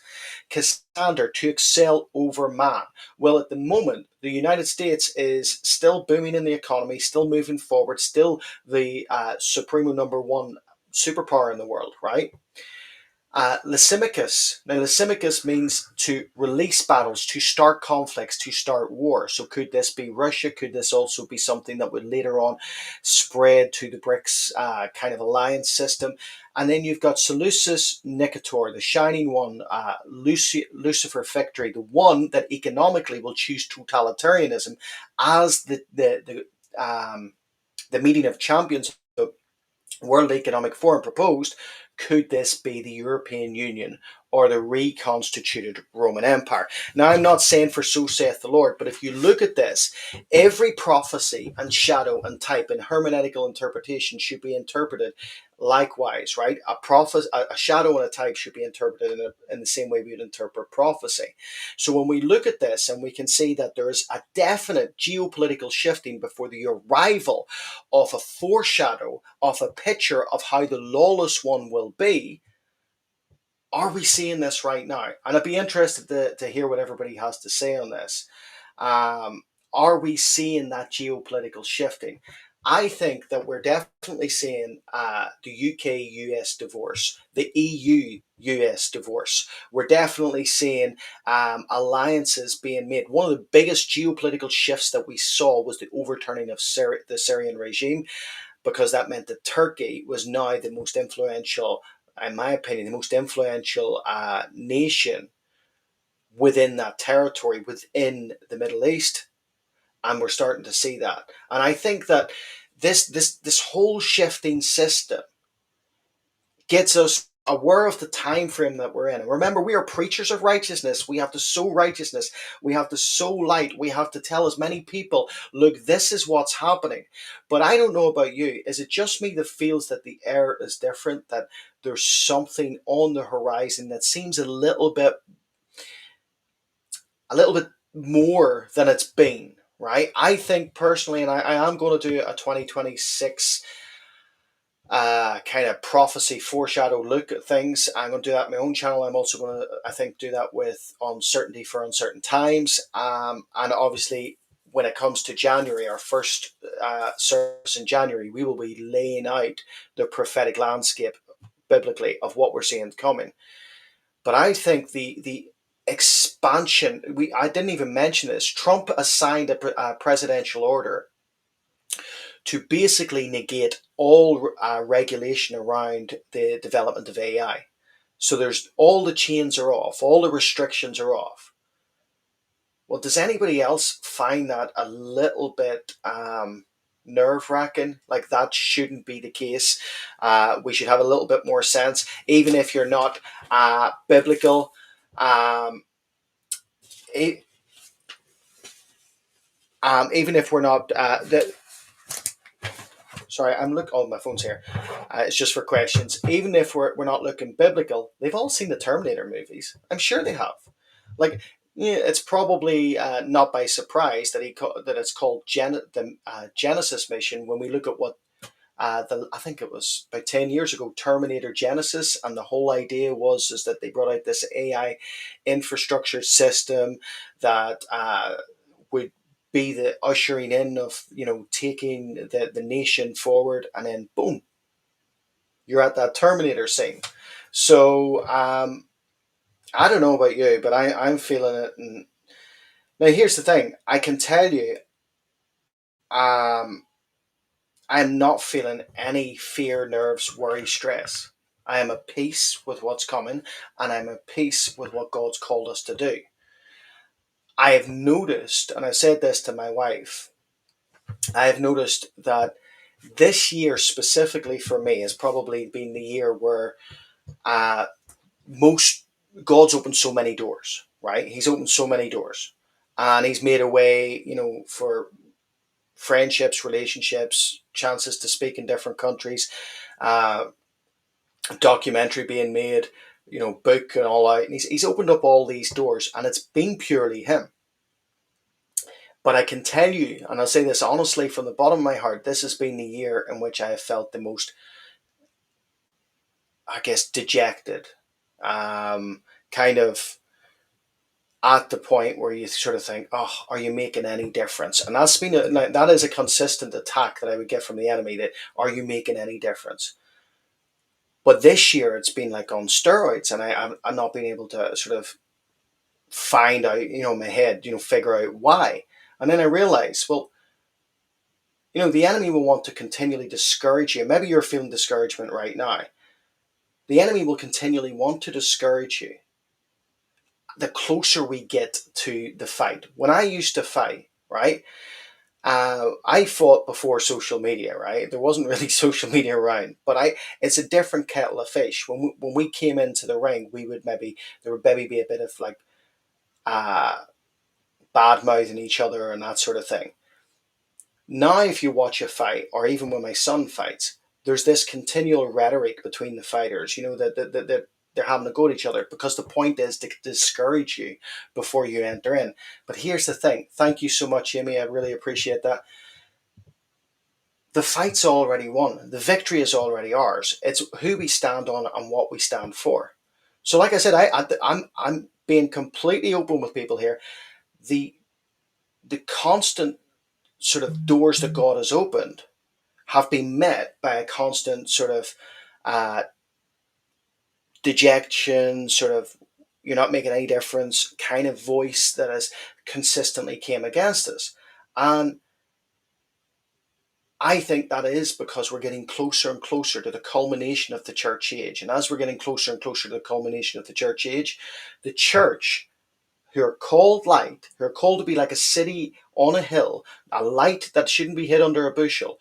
Cassander, to excel over man. Well, at the moment, the United States is still booming in the economy, still moving forward, still the supremo number one superpower in the world, right? Lysimachus. Now, Lysimachus means to release battles, to start conflicts, to start war. So, could this be Russia? Could this also be something that would later on spread to the BRICS kind of alliance system? And then you've got Seleucus Nicator, the shining one, Lucifer Victory, the one that economically will choose totalitarianism as the meeting of champions. World Economic Forum proposed, could this be the European Union or the reconstituted Roman Empire? Now, I'm not saying for so saith the Lord, but if you look at this, every prophecy and shadow and type and hermeneutical interpretation should be interpreted likewise, right? A shadow and a type should be interpreted in the same way we would interpret prophecy. So when we look at this and we can see that there is a definite geopolitical shifting before the arrival of a foreshadow of a picture of how the lawless one will be, are we seeing this right now? And I'd be interested to hear what everybody has to say on this. Um, are we seeing that geopolitical shifting? I think that we're definitely seeing the UK US divorce, the EU US divorce. We're definitely seeing alliances being made. One of the biggest geopolitical shifts that we saw was the overturning of the Syrian regime, because that meant that Turkey was now the most influential, in my opinion, the most influential nation within that territory, within the Middle East. And we're starting to see that. And I think that this whole shifting system gets us aware of the time frame that we're in. And remember, we are preachers of righteousness. We have to sow righteousness. We have to sow light. We have to tell as many people, look, this is what's happening. But I don't know about you. Is it just me that feels that the air is different, that there's something on the horizon that seems a little bit more than it's been, right? I think personally, and I am going to do a 2026 kind of prophecy foreshadow look at things. I'm going to do that on my own channel. I'm also going to, I think, do that with uncertainty for uncertain times. And obviously, when it comes to January, our first service in January, we will be laying out the prophetic landscape biblically of what we're seeing coming. But I think the expansion, I didn't even mention this. Trump assigned a presidential order to basically negate all regulation around the development of AI. So there's all the chains are off, all the restrictions are off. Well, does anybody else find that a little bit nerve wracking? Like, that shouldn't be the case. We should have a little bit more sense, even if you're not biblical. e- even if we're not, sorry, I'm look. Oh, my phone's here. It's just for questions. Even if we're not looking biblical, they've all seen the Terminator movies. I'm sure they have. Like, yeah, it's probably not by surprise that that it's called the Genesis mission. When we look at what I think it was about 10 years ago, Terminator Genesis, and the whole idea was is that they brought out this AI infrastructure system that would be the ushering in of taking the nation forward, and then boom, you're at that Terminator scene. So I don't know about you, but I'm feeling it. And now here's the thing: I can tell you, um, I'm not feeling any fear, nerves, worry, stress. I am at peace with what's coming, and I'm at peace with what God's called us to do. I have noticed, and I said this to my wife, I have noticed that this year specifically for me has probably been the year where uh, most God's opened so many doors, right? He's opened so many doors, and He's made a way, for friendships, relationships, chances to speak in different countries, uh, documentary being made, book and all that. And he's opened up all these doors, and it's been purely him. But I can tell you, and I'll say this honestly from the bottom of my heart, this has been the year in which I have felt the most, I guess, dejected, kind of at the point where you sort of think, oh, are you making any difference? And that is a consistent attack that I would get from the enemy. That are you making any difference? But this year it's been like on steroids, and I'm not being able to sort of find out, in my head, figure out why. And then I realized, well, the enemy will want to continually discourage you. Maybe you're feeling discouragement right now. The enemy will continually want to discourage you the closer we get to the fight. When I used to fight, right, I fought before social media, right? There wasn't really social media around, but it's a different kettle of fish. When we came into the ring, there would maybe be a bit of like uh, bad mouthing each other and that sort of thing. Now, if you watch a fight, or even when my son fights, there's this continual rhetoric between the fighters. That they're having to go at each other because the point is to discourage you before you enter in. But here's the thing. Thank you so much, Amy. I really appreciate that. The fight's already won. The victory is already ours. It's who we stand on and what we stand for. So, like I said, I'm being completely open with people here. The the constant sort of doors that God has opened have been met by a constant sort of uh, dejection, sort of you're not making any difference kind of voice that has consistently came against us. And I think that is because we're getting closer and closer to the culmination of the church age. And as we're getting closer and closer to the culmination of the church age, the church, who are called light, who are called to be like a city on a hill, a light that shouldn't be hid under a bushel,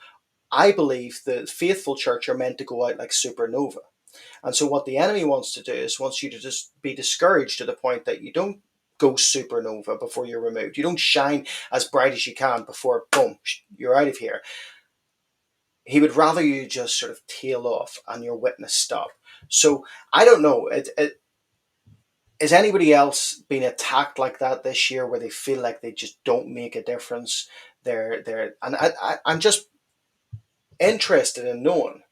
I believe the faithful church are meant to go out like supernova. And so what the enemy wants to do is wants you to just be discouraged to the point that you don't go supernova before you're removed. You don't shine as bright as you can before, boom, you're out of here. He would rather you just sort of tail off and your witness stop. So I don't know. Is anybody else being attacked like that this year, where they feel like they just don't make a difference? And I'm just interested in knowing.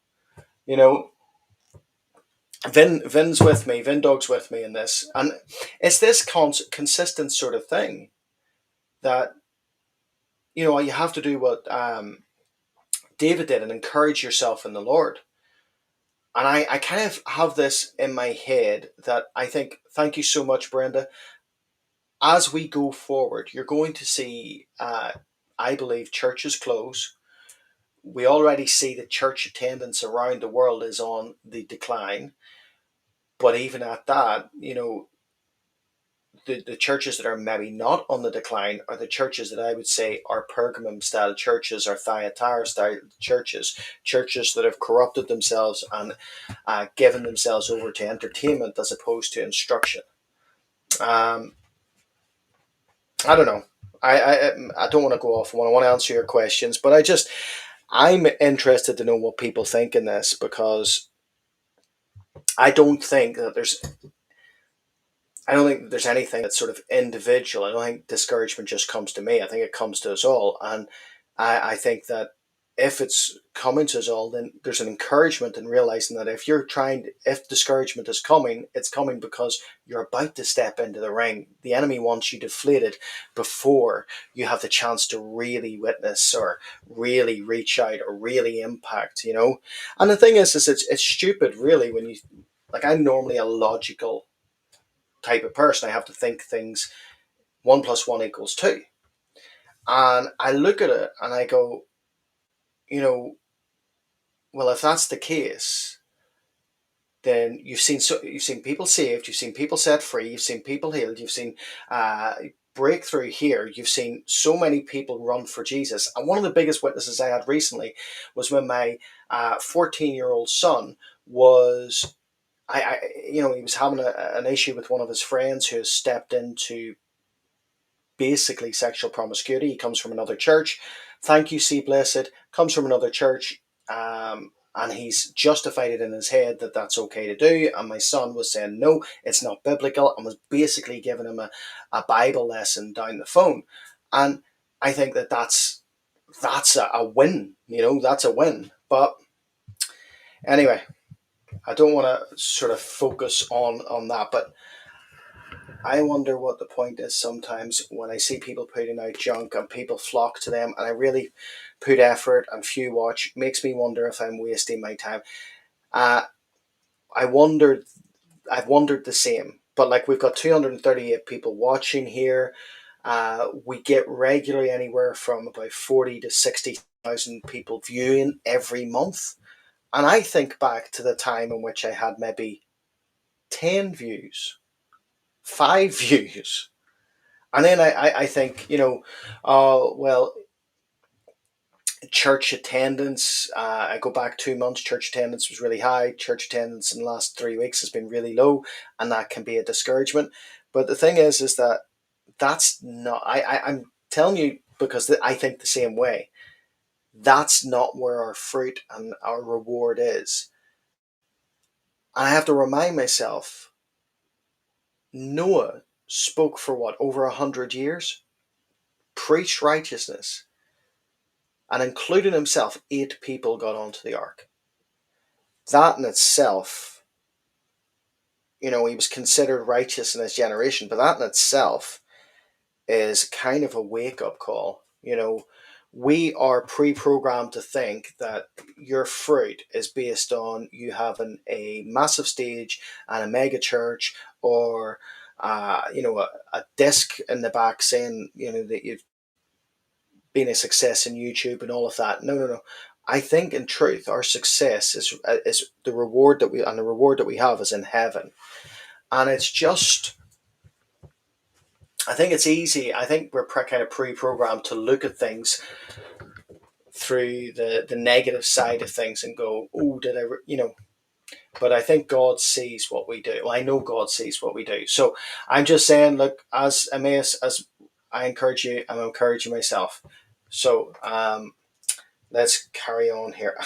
You know, Vin's with me. Vin Dog's with me in this, and it's this consistent sort of thing that you have to do what David did and encourage yourself in the Lord. And I kind of have this in my head that I think. Thank you so much, Brenda. As we go forward, you're going to see, I believe, churches close. We already see that church attendance around the world is on the decline. But even at that, the churches that are maybe not on the decline are the churches that I would say are Pergamum style churches or Thyatira style churches that have corrupted themselves and given themselves over to entertainment as opposed to instruction. Um, I don't know. I don't want to go off one. I want to answer your questions, but I'm interested to know what people think in this because I don't think that there's I don't think there's anything that's sort of individual. I don't think discouragement just comes to me. I think it comes to us all. And I think that if it's coming to us all, then there's an encouragement in realizing that if discouragement is coming, it's coming because you're about to step into the ring. The enemy wants you deflated before you have the chance to really witness or really reach out or really impact. And the thing is it's stupid, really, when you, like, I'm normally a logical type of person. I have to think things 1 plus 1 equals 2. And I look at it and I go, you know, well, if that's the case, then you've seen people saved, you've seen people set free, you've seen people healed, you've seen uh, breakthrough here, you've seen so many people run for Jesus. And one of the biggest witnesses I had recently was when my 14-year-old son was. He was having an issue with one of his friends who has stepped into basically sexual promiscuity. He comes from another church. Thank you, see blessed. Comes from another church, and he's justified it in his head that that's okay to do. And my son was saying no, it's not biblical, and was basically giving him a Bible lesson down the phone. And I think that's a win. That's a win. But anyway, I don't want to sort of focus on that, but I wonder what the point is sometimes when I see people putting out junk and people flock to them, and I really put effort and few watch. Makes me wonder if I'm wasting my time. Uh, I wondered, I've wondered the same. But like, we've got 238 people watching here. We get regularly anywhere from about 40 to 60,000 people viewing every month. And I think back to the time in which I had maybe 10 views, 5 views. And then I think, well, church attendance, I go back 2 months, church attendance was really high. Church attendance in the last 3 weeks has been really low, and that can be a discouragement. But the thing is that that's not, I'm telling you because I think the same way. That's not where our fruit and our reward is. And I have to remind myself, Noah spoke for what, over 100 years? Preached righteousness, and including himself, 8 people got onto the ark. That in itself, he was considered righteous in his generation, but that in itself is kind of a wake up call. We are pre programmed to think that your fruit is based on you having a massive stage and a mega church, or a disc in the back saying that you've being a success in YouTube and all of that. No, no, no. I think in truth, our success is the reward that we have is in heaven, and it's just. I think it's easy. I think we're kind of pre-programmed to look at things through the negative side of things and go, "Oh, did I?" But I think God sees what we do. Well, I know God sees what we do. So I'm just saying, look, as Emmaus, as I encourage you, I'm encouraging myself. So let's carry on here.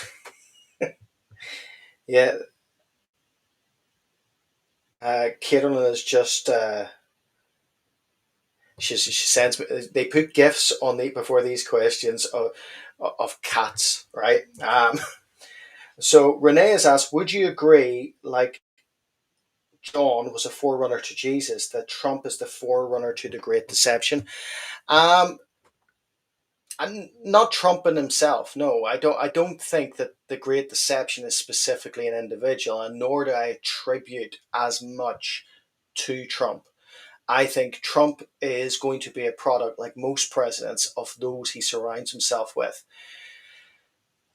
Yeah, Caitlin is just she sends me. They put gifs on the before these questions of cats, right? So Renee has asked, would you agree, like John was a forerunner to Jesus, that Trump is the forerunner to the Great Deception? Um, and not Trump in himself. No, I don't. I don't think that the Great Deception is specifically an individual, and nor do I attribute as much to Trump. I think Trump is going to be a product, like most presidents, of those he surrounds himself with.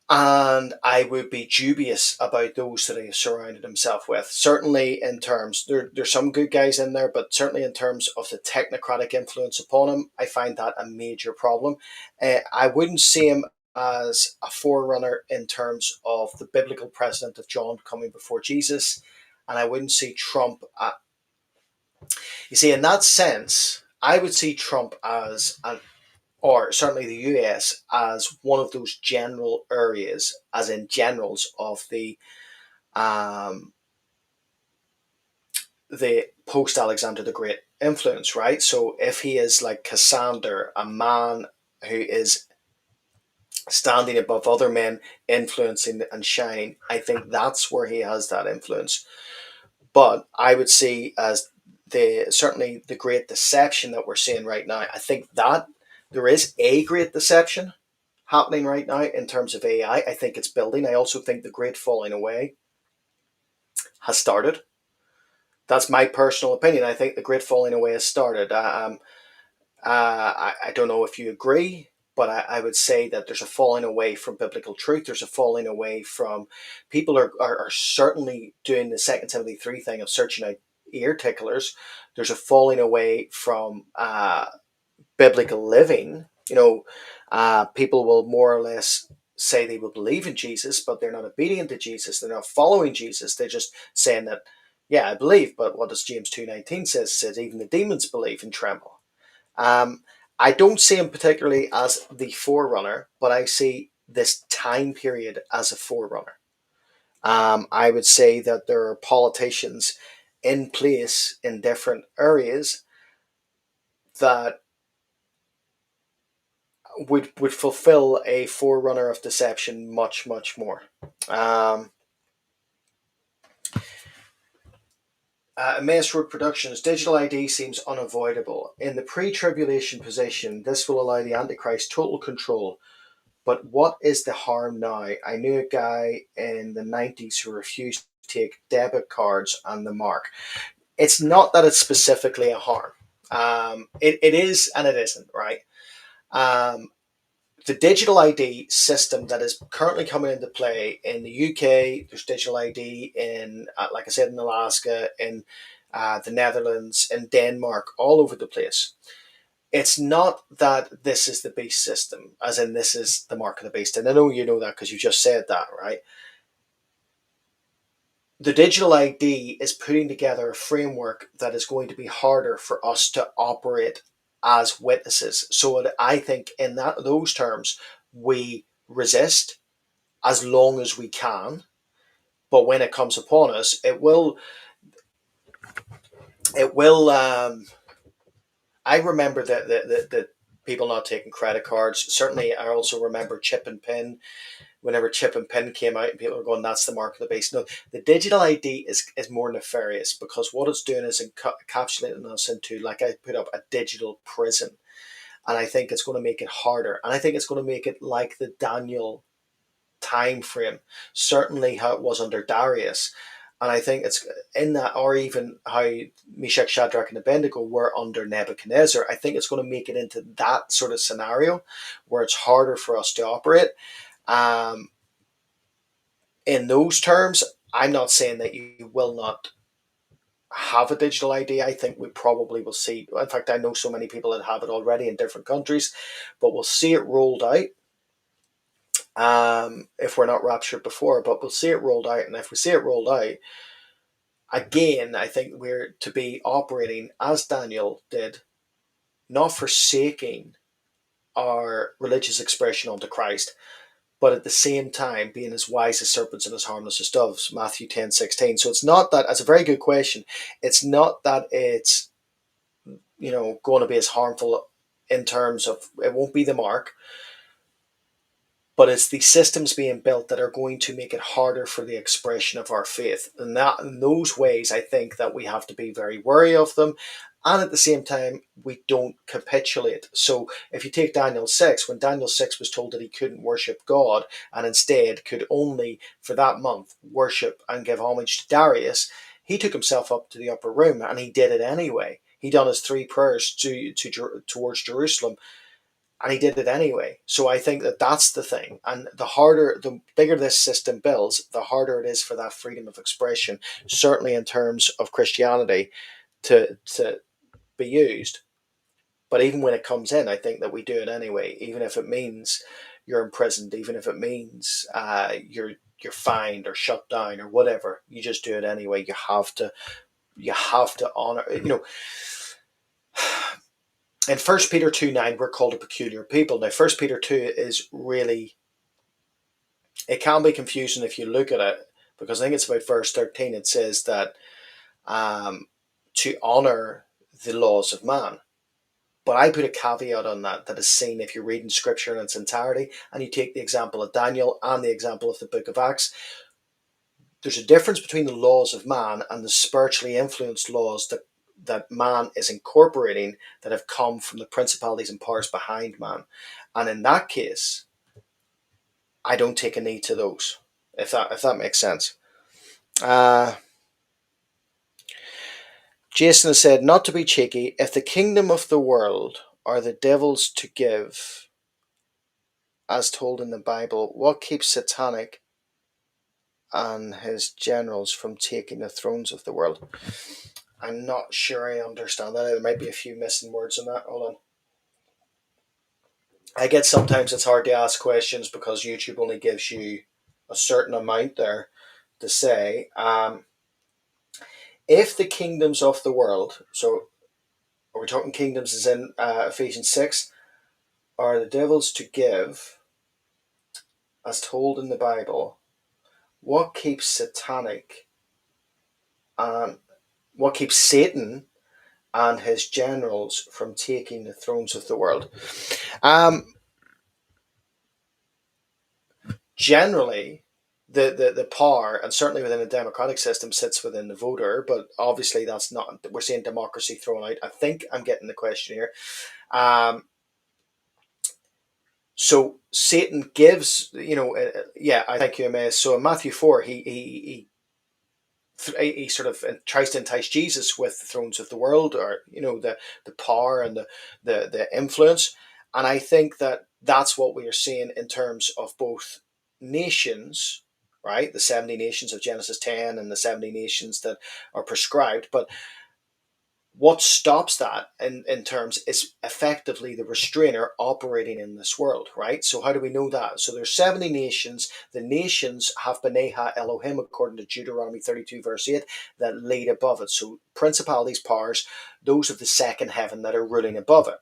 And I would be dubious about those that he has surrounded himself with. Certainly, in terms, there's some good guys in there, but certainly in terms of the technocratic influence upon him, I find that a major problem. I wouldn't see him as a forerunner in terms of the biblical precedent of John coming before Jesus, and I wouldn't see Trump. You see, in that sense, I would see Trump as an, or certainly the US as one of those general areas, as in generals of um, the post Alexander the Great influence, right? So if he is like Cassander, a man who is standing above other men, influencing and shining, I think that's where he has that influence. But I would see as the certainly the great deception that we're seeing right now. I think that there is a great deception happening right now in terms of AI. I think it's building. I also think the great falling away has started. That's my personal opinion. I think the great falling away has started. I don't know if you agree, but I would say that there's a falling away from biblical truth. There's a falling away from people are certainly doing the Second Timothy 3 thing of searching out ear ticklers. There's a falling away from biblical living. People will more or less say they will believe in Jesus, but they're not obedient to Jesus. They're not following Jesus. They're just saying that, yeah, I believe, but what does James 2:19 says? It says even the demons believe and tremble. Um, I don't see him particularly as the forerunner, but I see this time period as a forerunner. I would say that there are politicians in place in different areas that would fulfill a forerunner of deception much more. Um, Mass Road Productions, digital ID seems unavoidable. In the pre tribulation position, this will allow the Antichrist total control. But what is the harm now? I knew a guy in the 90s who refused to take debit cards and the mark. It's not that it's specifically a harm. It is and it isn't, right? Um, the digital ID system that is currently coming into play in the UK, there's digital ID in, like I said, in Alaska, in the Netherlands, in Denmark, all over the place. It's not that this is the beast system, as in this is the mark of the beast. And I know you know that because you just said that, right? The digital ID is putting together a framework that is going to be harder for us to operate as witnesses. So I think in those terms, we resist as long as we can. But when it comes upon us, it will. I remember the people not taking credit cards. Certainly, I also remember chip and pin whenever chip and pin came out and people were going, that's the mark of the beast. No, the digital ID is more nefarious because what it's doing is encapsulating us into, like I put up, a digital prison. And I think it's going to make it harder. And I think it's going to make it like the Daniel time frame, certainly how it was under Darius. And I think it's in that, or even how Meshach, Shadrach, and Abednego were under Nebuchadnezzar. I think it's going to make it into that sort of scenario where it's harder for us to operate. Um, in those terms, I'm not saying that you will not have a digital ID. I think we probably will see. In fact, I know so many people that have it already in different countries, but we'll see it rolled out. If we're not raptured before, but we'll see it rolled out, and if we see it rolled out, again, I think we're to be operating as Daniel did, not forsaking our religious expression unto Christ, but at the same time being as wise as serpents and as harmless as doves, Matthew 10:16. So it's not that, that's a very good question. It's not that it's, going to be as harmful in terms of, it won't be the mark, but it's the systems being built that are going to make it harder for the expression of our faith. And that, in those ways, I think that we have to be very wary of them. And at the same time, we don't capitulate. So if you take Daniel 6, when Daniel 6 was told that he couldn't worship God and instead could only, for that month, worship and give homage to Darius, he took himself up to the upper room and he did it anyway. He done his three prayers towards Jerusalem, and he did it anyway. So I think that that's the thing. And the bigger this system builds, the harder it is for that freedom of expression, certainly in terms of Christianity, to be used. But even when it comes in, I think that we do it anyway, even if it means you're imprisoned, even if it means you're fined or shut down or whatever. You just do it anyway. You have to honor. in 1 Peter 2:9, we're called a peculiar people. Now, 1 Peter 2 is really, it can be confusing if you look at it, because I think it's about verse 13. It says that um, to honor the laws of man. But I put a caveat on that is seen if you're reading scripture in its entirety and you take the example of Daniel and the example of the book of Acts. There's a difference between the laws of man and the spiritually influenced laws that man is incorporating, that have come from the principalities and powers behind man. And in that case, I don't take a knee to those, if that makes sense. Uh, Jason has said, not to be cheeky, if the kingdom of the world are the devil's to give, as told in the Bible, what keeps Satanic and his generals from taking the thrones of the world? I'm not sure I understand that. There might be a few missing words in that. Hold on. I get sometimes it's hard to ask questions because YouTube only gives you a certain amount there to say. If the kingdoms of the world, so are we talking kingdoms as in Ephesians 6, are the devils to give, as told in the Bible, what keeps Satanic and what keeps Satan and his generals from taking the thrones of the world? Generally, the power, and certainly within a democratic system, sits within the voter, but obviously that's not, we're seeing democracy thrown out. I think I'm getting the question here. So Satan gives, yeah, I thank you, Emmaus. So in Matthew 4, he sort of tries to entice Jesus with the thrones of the world, or the power and the influence. And I think that that's what we are seeing in terms of both nations, right? The 70 nations of Genesis 10 and the 70 nations that are prescribed. But what stops that in terms is effectively the restrainer operating in this world, right? So how do we know that? So there's 70 nations. The nations have Beneha Elohim, according to Deuteronomy 32 verse 8, that lead above it. So principalities, powers, those of the second heaven that are ruling above it.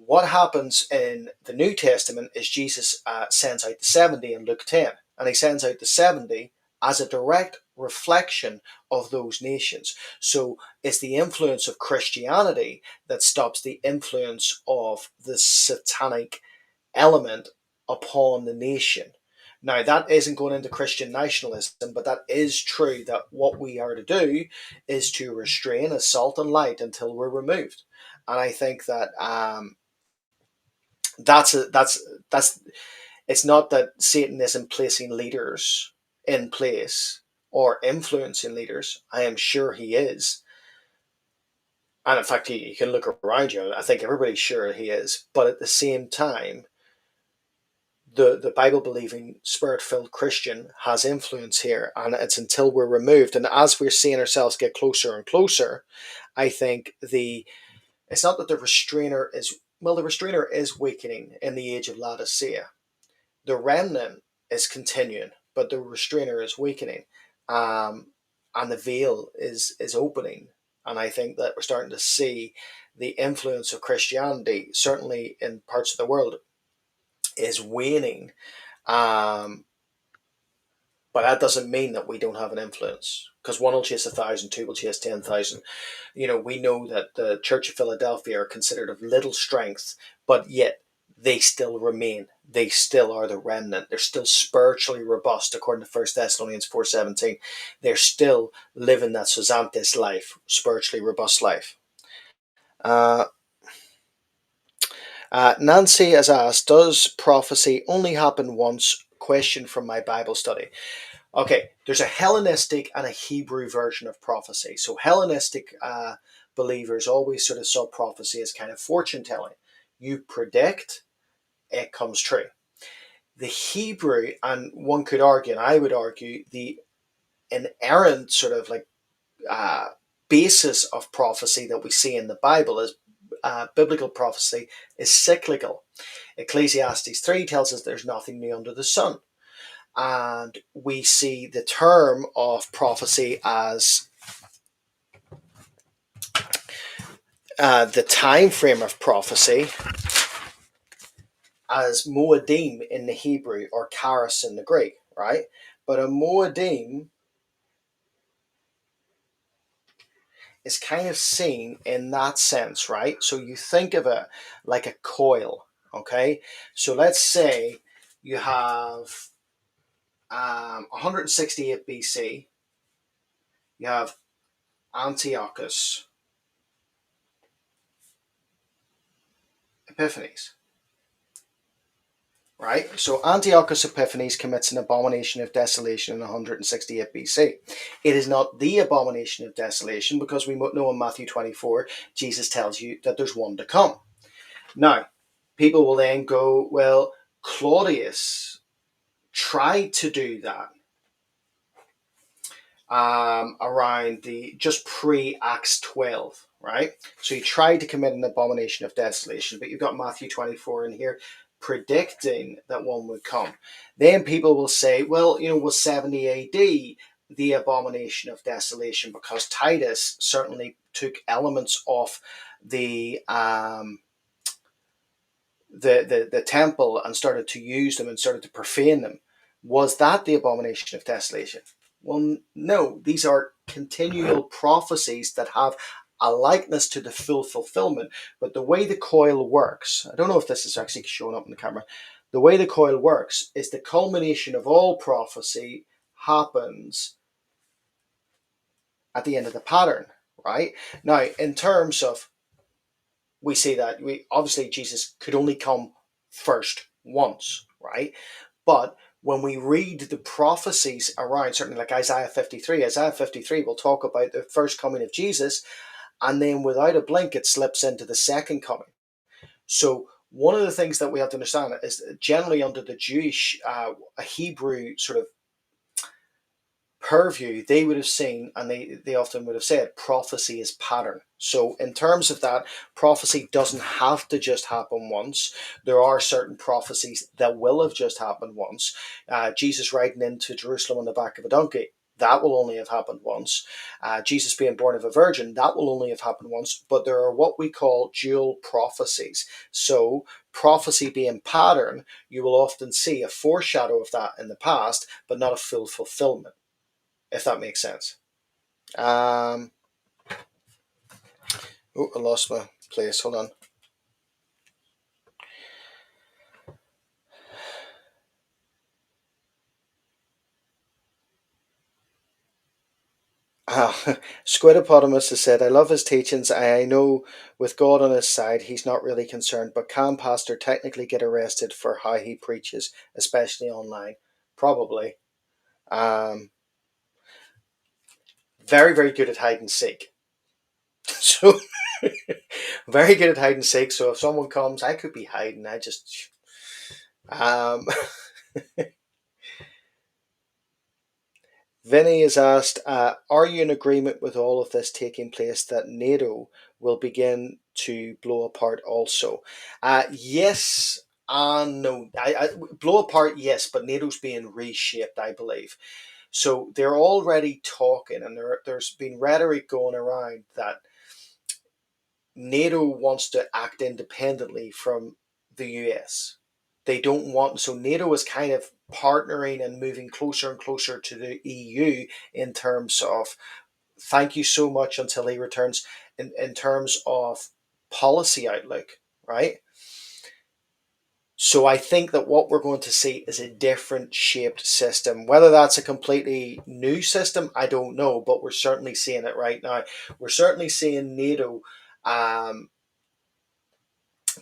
What happens in the New Testament is Jesus sends out the 70 in Luke 10, and he sends out the 70 as a direct reflection of those nations. So it's the influence of Christianity that stops the influence of the satanic element upon the nation. Now, that isn't going into Christian nationalism, but that is true, that what we are to do is to restrain, assault, and light until we're removed. And I think that that's it's not that Satan isn't placing leaders in place or influencing leaders. I am sure he is. And in fact, you can look around you. I think everybody's sure he is. But at the same time, the Bible believing, spirit filled Christian has influence here. And it's until we're removed. And as we're seeing ourselves get closer and closer, I think it's not that the restrainer is, well, the restrainer is weakening in the age of Laodicea. The remnant is continuing, but the restrainer is weakening, and the veil is opening. And I think that we're starting to see the influence of Christianity, certainly in parts of the world, is waning. Um, but that doesn't mean that we don't have an influence, because one will chase 1,000, two will chase 10,000. We know that the Church of Philadelphia are considered of little strength, but yet they still remain. They still are the remnant. They're still spiritually robust, according to 1 Thessalonians 4:17. They're still living that Susantes life, spiritually robust life. Uh, Nancy has asked, does prophecy only happen once? Question from my Bible study. Okay, there's a Hellenistic and a Hebrew version of prophecy. So Hellenistic believers always sort of saw prophecy as kind of fortune telling. You predict, it comes true. The Hebrew, and one could argue, and I would argue, the inerrant sort of like basis of prophecy that we see in the Bible is biblical prophecy is cyclical. Ecclesiastes 3 tells us there's nothing new under the sun. And we see the term of prophecy as the time frame of prophecy as Moedim in the Hebrew or Charis in the Greek, right? But a Moedim is kind of seen in that sense, right? So you think of it like a coil, okay? So let's say you have 168 BC, you have Antiochus Epiphanes, right? So Antiochus Epiphanes commits an abomination of desolation in 168 BC. It is not the abomination of desolation because we know in Matthew 24, Jesus tells you that there's one to come. Now, people will then go, well, Claudius tried to do that around the just pre Acts 12, right? So he tried to commit an abomination of desolation, but you've got Matthew 24 in here predicting that one would come. Then people will say, well, was 70 AD the abomination of desolation because Titus certainly took elements of the the temple and started to use them and started to profane them. Was that the abomination of desolation? Well, no. These are continual prophecies that have a likeness to the full fulfillment. But the way the coil works, I don't know if this is actually showing up in the camera. The way the coil works is the culmination of all prophecy happens at the end of the pattern, right? Now, in terms of we say that we obviously Jesus could only come first once, right? But when we read the prophecies around, certainly like Isaiah 53 will talk about the first coming of Jesus, and then without a blink, it slips into the second coming. So one of the things that we have to understand is generally under the Jewish, a Hebrew sort of purview, they would have seen, and they often would have said, prophecy is pattern. So, in terms of that, prophecy doesn't have to just happen once. There are certain prophecies that will have just happened once. Jesus riding into Jerusalem on the back of a donkey, that will only have happened once. Jesus being born of a virgin, that will only have happened once. But there are what we call dual prophecies. So, prophecy being pattern, you will often see a foreshadow of that in the past, but not a full fulfillment, if that makes sense. Um, I lost my place. Hold on. Squidopotamus has said, I love his teachings. I know with God on his side, he's not really concerned, but can Pastor technically get arrested for how he preaches, especially online? Probably. Um, very, very good at hide and seek. So, very good at hide and seek. So, if someone comes, I could be hiding. I just. Um, Vinny is asked, are you in agreement with all of this taking place that NATO will begin to blow apart also? Yes and no. Blow apart, yes, but NATO's being reshaped, I believe. So they're already talking, and there's been rhetoric going around that NATO wants to act independently from the US. They don't want, so NATO is kind of partnering and moving closer and closer to the EU in terms of thank you so much until he returns, in terms of policy outlook, right? So I think that what we're going to see is a different shaped system. Whether that's a completely new system, I don't know, but we're certainly seeing it right now. We're certainly seeing NATO um,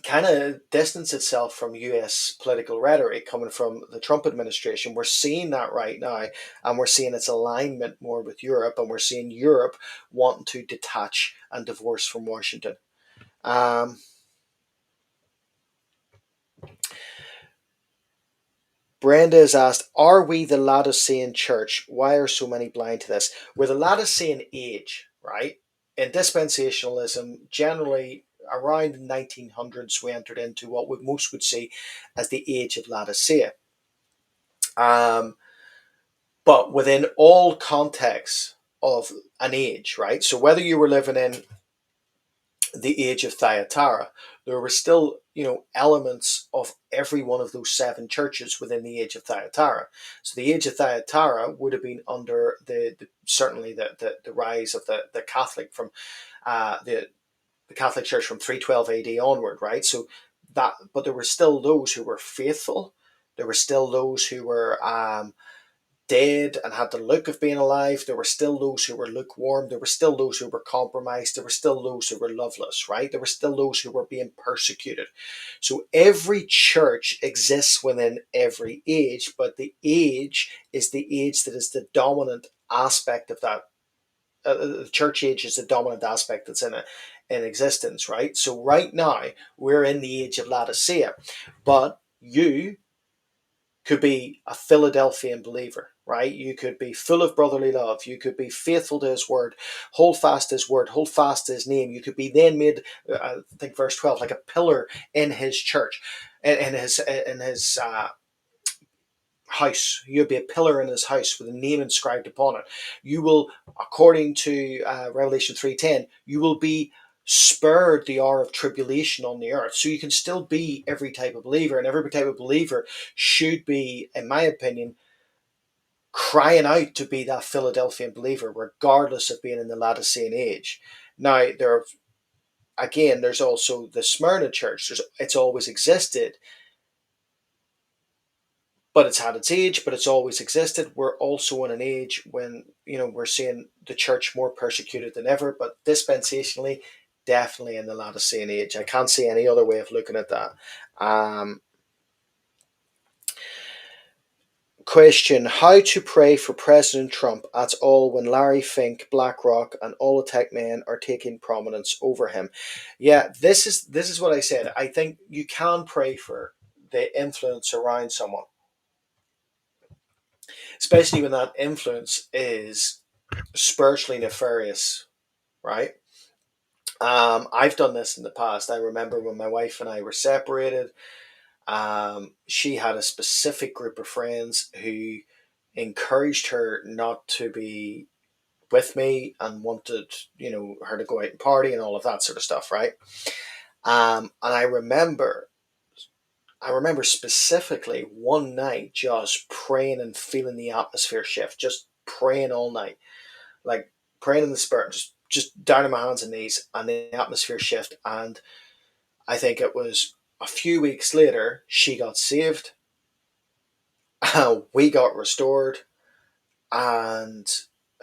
kind of distance itself from US political rhetoric coming from the Trump administration. We're seeing that right now, and we're seeing its alignment more with Europe, and we're seeing Europe wanting to detach and divorce from Washington. Um, Brenda has asked, are we the Laodicean church? Why are so many blind to this? We're the Laodicean age, right? In dispensationalism, generally around the 1900s, we entered into what most would see as the age of Laodicea. Um, but within all contexts of an age, right? So whether you were living in the age of Thyatira, there were still, elements of every one of those seven churches within the age of Thyatira. So the age of Thyatira would have been under certainly the rise of the Catholic from the Catholic Church from 312 AD onward, right? So but there were still those who were faithful. There were still those who were dead and had the look of being alive. There were still those who were lukewarm. There were still those who were compromised. There were still those who were loveless, right? There were still those who were being persecuted. So every church exists within every age, but the age is the age that is the dominant aspect of that. The church age is the dominant aspect that's in existence, right? So right now we're in the age of Laodicea, but you could be a Philadelphian believer, right? You could be full of brotherly love. You could be faithful to his word, hold fast to his word, hold fast to his name. You could be then made, I think verse 12, like a pillar in his church, in his house. You'll be a pillar in his house with a name inscribed upon it. You will, according to Revelation 3:10, you will be spared the hour of tribulation on the earth. So you can still be every type of believer, and every type of believer should be, in my opinion, crying out to be that Philadelphian believer, regardless of being in the Laodicean age. Now, there's also the Smyrna church. It's always existed, but it's had its age, but it's always existed. We're also in an age when, we're seeing the church more persecuted than ever, but dispensationally, definitely in the Laodicean age. I can't see any other way of looking at that. Question: how to pray for President Trump at all when Larry Fink, BlackRock, and all the tech men are taking prominence over him? Yeah, this is what I said. I think you can pray for the influence around someone, especially when that influence is spiritually nefarious, right? I've done this in the past. I remember when my wife and I were separated. She had a specific group of friends who encouraged her not to be with me and wanted, her to go out and party and all of that sort of stuff, right? And I remember specifically one night just praying and feeling the atmosphere shift, just praying all night, like praying in the spirit, just down on my hands and knees, and the atmosphere shift. And I think it was a few weeks later she got saved, we got restored, and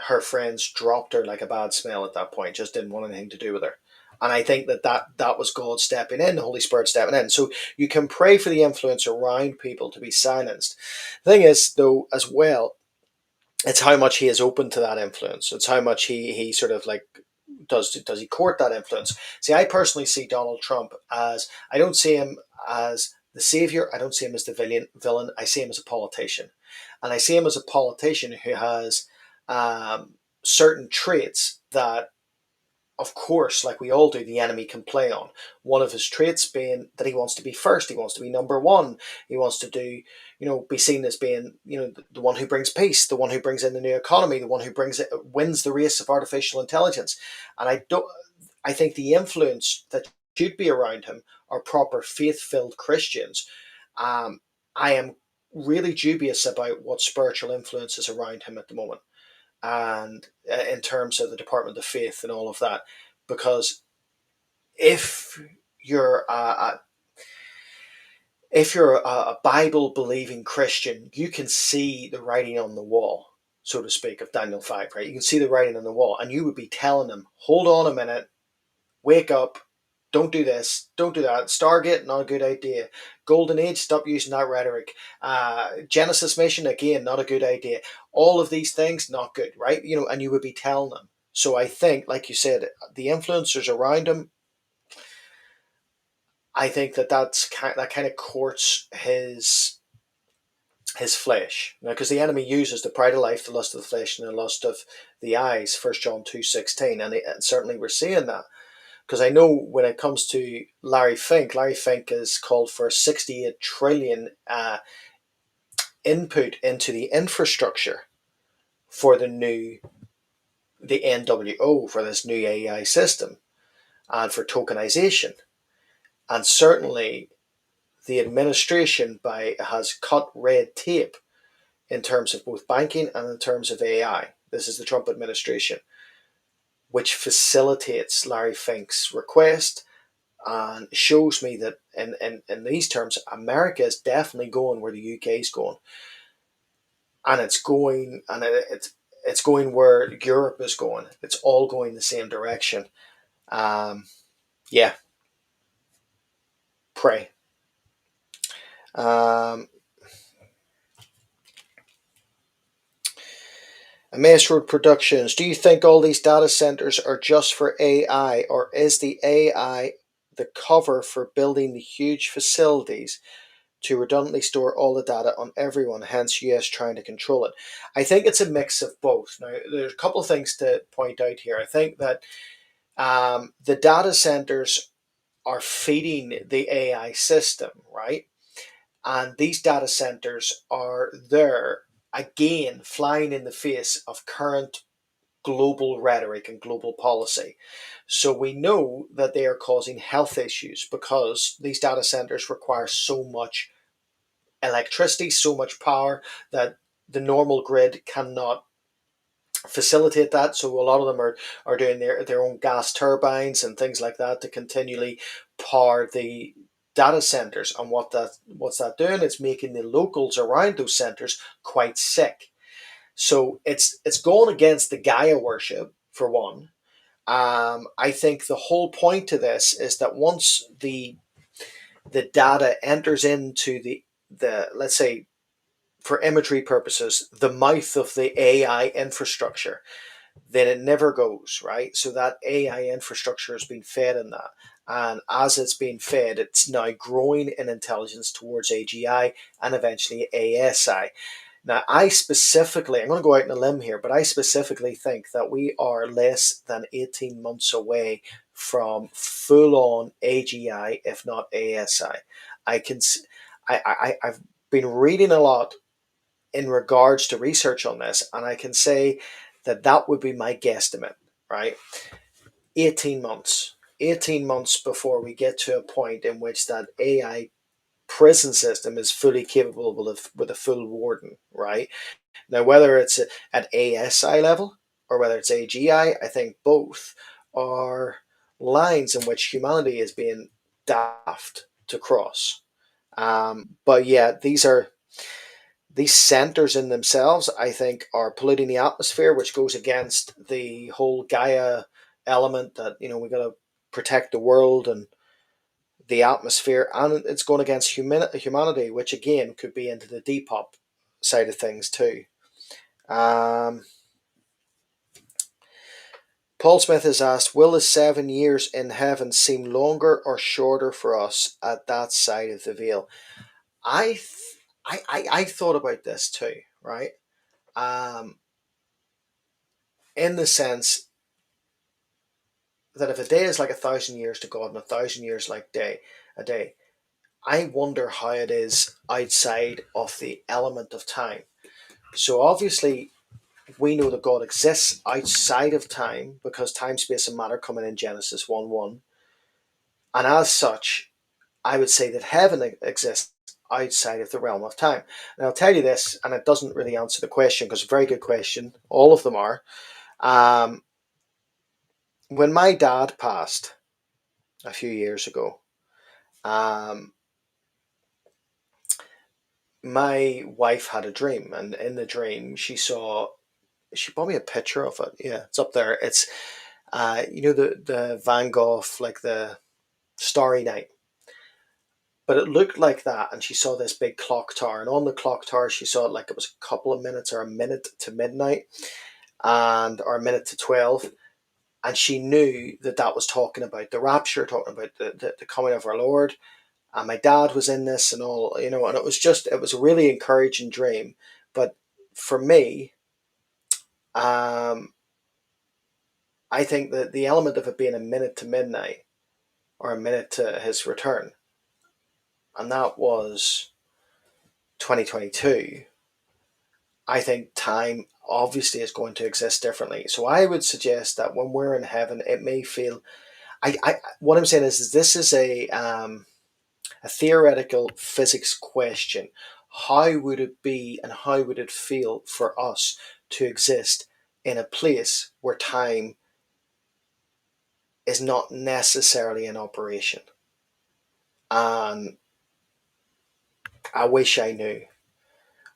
her friends dropped her like a bad smell at that point, just didn't want anything to do with her. And I think that was God stepping in, the Holy Spirit stepping in. So you can pray for the influence around people to be silenced. The thing is, though, as well, it's how much he is open to that influence. It's how much he sort of like does he court that influence. See, I personally see Donald Trump as, I don't see him as the savior. I don't see him as the villain. I see him as a politician, and I see him as a politician who has certain traits that, of course, like we all do, the enemy can play on. One of his traits being that he wants to be first, he wants to be number one, he wants to do, be seen as being, the one who brings peace, the one who brings in the new economy, the one who wins the race of artificial intelligence. And I think the influence that should be around him are proper faith-filled Christians. I am really dubious about what spiritual influence is around him at the moment, and in terms of the Department of Faith and all of that, because if you're a Bible believing Christian, you can see the writing on the wall, so to speak, of Daniel 5, right? You can see the writing on the wall, and you would be telling them, hold on a minute, wake up, don't do this, don't do that. Stargate, not a good idea. Golden Age, stop using that rhetoric. Genesis mission, again, not a good idea. All of these things, not good, right? And you would be telling them. So I think, like you said, the influencers around him, I think that kind of courts his flesh, because the enemy uses the pride of life, the lust of the flesh, and the lust of the eyes. 1 John 2:16, and certainly we're seeing that. Because I know when it comes to Larry Fink is called for 68 trillion input into the infrastructure for the NWO, for this new AI system. and for tokenization. And certainly the administration has cut red tape in terms of both banking and in terms of AI. This is the Trump administration, which facilitates Larry Fink's request and shows me that in these terms, America is definitely going where the UK is going, and it's going where Europe is going. It's all going the same direction. Um, yeah, pray. Um, Mass Road Productions. Do you think all these data centers are just for AI, or is the AI the cover for building the huge facilities to redundantly store all the data on everyone, hence US trying to control it? I think it's a mix of both. Now, there's a couple of things to point out here. I think that the data centers are feeding the AI system, right? And these data centers are there, again, flying in the face of current global rhetoric and global policy. So we know that they are causing health issues because these data centers require so much electricity, so much power that the normal grid cannot facilitate that. So a lot of them are doing their own gas turbines and things like that to continually power the data centers. And what's that doing? It's making the locals around those centers quite sick. So it's going against the Gaia worship for one. I think the whole point to this is that once the data enters into the let's say, for imagery purposes, the mouth of the AI infrastructure, then it never goes, right. So that AI infrastructure has been fed in that. And as it's being fed, it's now growing in intelligence towards AGI and eventually ASI. Now, I'm going to go out on a limb here, but I specifically think that we are less than 18 months away from full on AGI, if not ASI. I can, I've been reading a lot in regards to research on this, and I can say that that would be my guesstimate, right? 18 months. 18 months before we get to a point in which that AI prison system is fully capable with a full warden, right? Now, whether it's at ASI level or whether it's AGI, I think both are lines in which humanity is being daft to cross. But yeah, these centers in themselves, I think, are polluting the atmosphere, which goes against the whole Gaia element that, we got to protect the world and the atmosphere, and it's going against humanity, which again could be into the Depop side of things too. Um, Paul Smith has asked, will the 7 years in heaven seem longer or shorter for us at that side of the veil? I, I thought about this too, right? Um, in the sense that if a day is like 1,000 years to God and 1,000 years like a day, I wonder how it is outside of the element of time. So obviously, we know that God exists outside of time because time, space, and matter come in Genesis 1:1. And as such, I would say that heaven exists outside of the realm of time. And I'll tell you this, and it doesn't really answer the question because it's a very good question. All of them are. Um, when my dad passed a few years ago, um, my wife had a dream, and in the dream, she brought me a picture of it. Yeah, it's up there. It's the Van Gogh, like the Starry Night, but it looked like that. And she saw this big clock tower, and on the clock tower, she saw it like it was a couple of minutes or a minute to midnight, and or a minute to 12. And she knew that that was talking about the rapture, talking about the coming of our Lord. And my dad was in this and all, and it was a really encouraging dream. But for me, um, I think that the element of it being a minute to midnight or a minute to his return, and that was 2022, I think time obviously is going to exist differently. So I would suggest that when we're in heaven, it may feel what I'm saying is this is a theoretical physics question. How would it be and how would it feel for us to exist in a place where time is not necessarily in operation? And I wish I knew.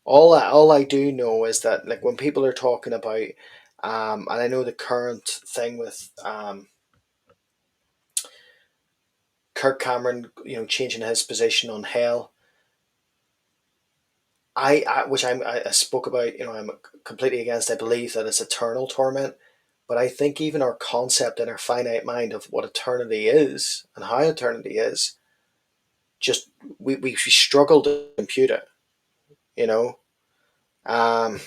All I do know is that, like, when people are talking about, and I know the current thing with Kirk Cameron, changing his position on hell. I spoke about, I'm completely against. I believe that it's eternal torment, but I think even our concept in our finite mind of what eternity is and how eternity is, just we struggle to compute it. You know, um,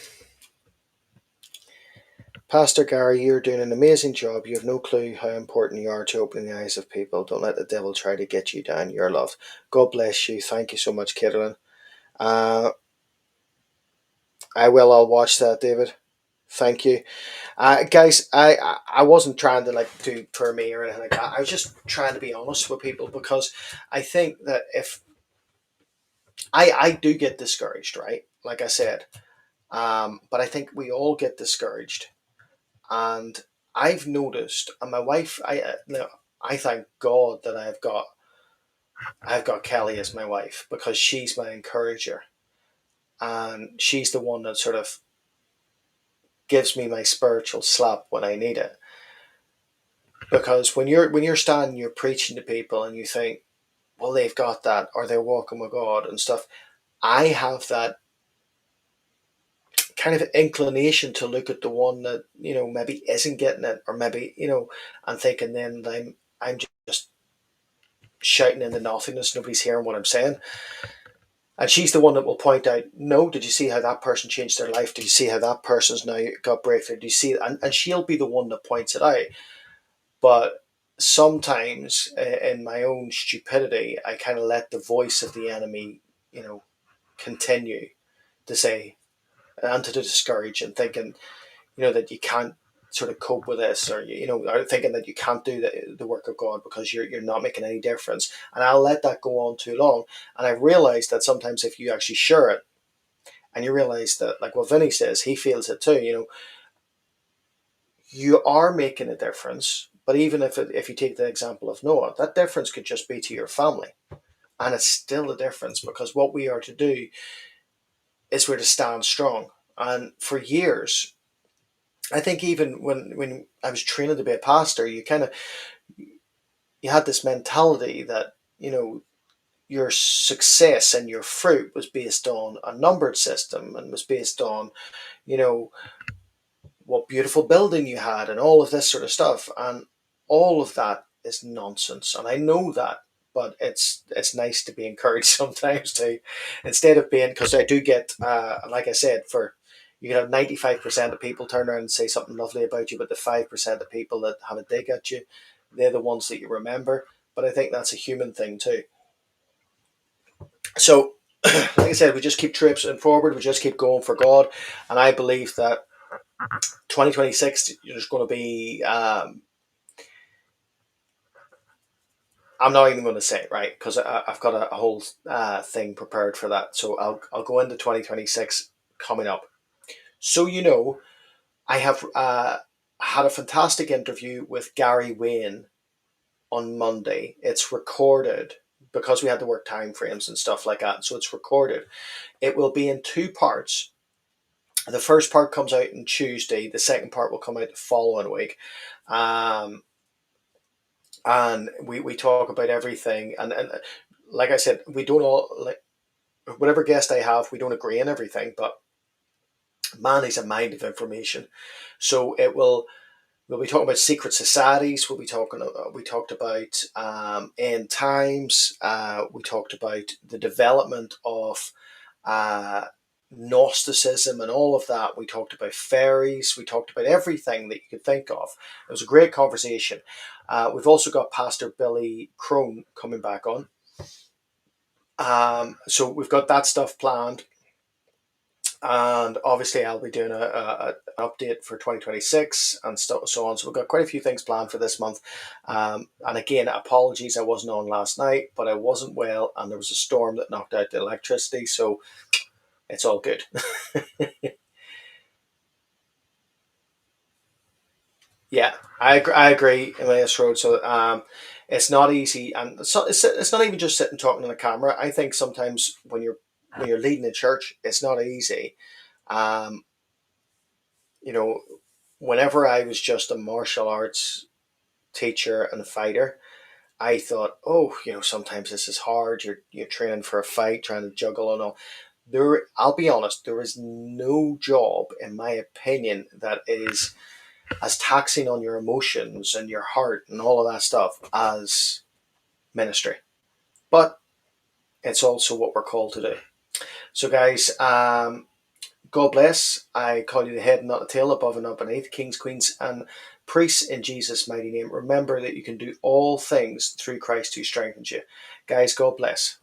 Pastor Gary, you're doing an amazing job. You have no clue how important you are to opening the eyes of people. Don't let the devil try to get you down. You're loved. God bless you. Thank you so much, Caitlin. Uh, I will. I'll watch that, David. Thank you. Guys, I wasn't trying to like do for me or anything like that. I was just trying to be honest with people, because I think that if I do get discouraged, right? Like I said, but I think we all get discouraged, and I've noticed, and my wife, I thank God that I've got Kelly as my wife, because she's my encourager, and she's the one that sort of gives me my spiritual slap when I need it. Because when you're standing, you're preaching to people, and you think, well, they've got that, or they're walking with God and stuff. I have that kind of inclination to look at the one that maybe isn't getting it, or maybe I'm thinking then that I'm just shouting into nothingness. Nobody's hearing what I'm saying, and she's the one that will point out, no, did you see how that person changed their life? Did you see how that person's now got breakthrough? Do you see? And she'll be the one that points it out. But sometimes, in my own stupidity, I kind of let the voice of the enemy, continue to say, and to discourage, and thinking, that you can't sort of cope with this, or or thinking that you can't do the work of God because you're not making any difference. And I'll let that go on too long. And I've realized that sometimes if you actually share it, and you realize that, like what Vinny says, he feels it too. You are making a difference. But even if you take the example of Noah, that difference could just be to your family, and it's still a difference, because what we are to do is we're to stand strong. And for years, I think even when I was training to be a pastor, you had this mentality that your success and your fruit was based on a numbered system, and was based on you know what beautiful building you had, and all of this sort of stuff. And all of that is nonsense, and I know that. But it's nice to be encouraged sometimes too, instead of being, because I do get, like I said, for you can have 95% of people turn around and say something lovely about you, but the 5% of people that have a dig at you, they're the ones that you remember. But I think that's a human thing too. So, like I said, we just keep tripping forward. We just keep going for God, and I believe that 2026 is going to be. I'm not even going to say it, right, because I've got a whole thing prepared for that. So I'll go into 2026 coming up. So I have had a fantastic interview with Gary Wayne on Monday. It's recorded because we had to work time frames and stuff like that. So it's recorded. It will be in two parts. The first part comes out on Tuesday. The second part will come out the following week. Um, and we talk about everything. And like I said, we don't all, like, whatever guest I have, we don't agree on everything, but man, he's a mind of information. So we'll be talking about secret societies. We talked about end times. We talked about the development of uh, Gnosticism and all of that. We talked about fairies. We talked about everything that you could think of. It was a great conversation. We've also got Pastor Billy Crone coming back on. So we've got that stuff planned. And obviously, I'll be doing update for 2026 and so on. So we've got quite a few things planned for this month. And again, apologies, I wasn't on last night, but I wasn't well, and there was a storm that knocked out the electricity. So it's all good. Yeah, I agree, Emmaus Road. So it's not easy, and it's not even just sitting talking on the camera. I think sometimes when you're leading a church, it's not easy. Um, you know, whenever I was just a martial arts teacher and fighter, I thought, oh, sometimes this is hard. You're training for a fight, trying to juggle and all. I'll be honest, there is no job, in my opinion, that is as taxing on your emotions and your heart and all of that stuff as ministry. But it's also what we're called to do. So, guys, God bless. I call you the head and not the tail, above and not beneath, kings, queens, and priests in Jesus' mighty name. Remember that you can do all things through Christ who strengthens you. Guys, God bless.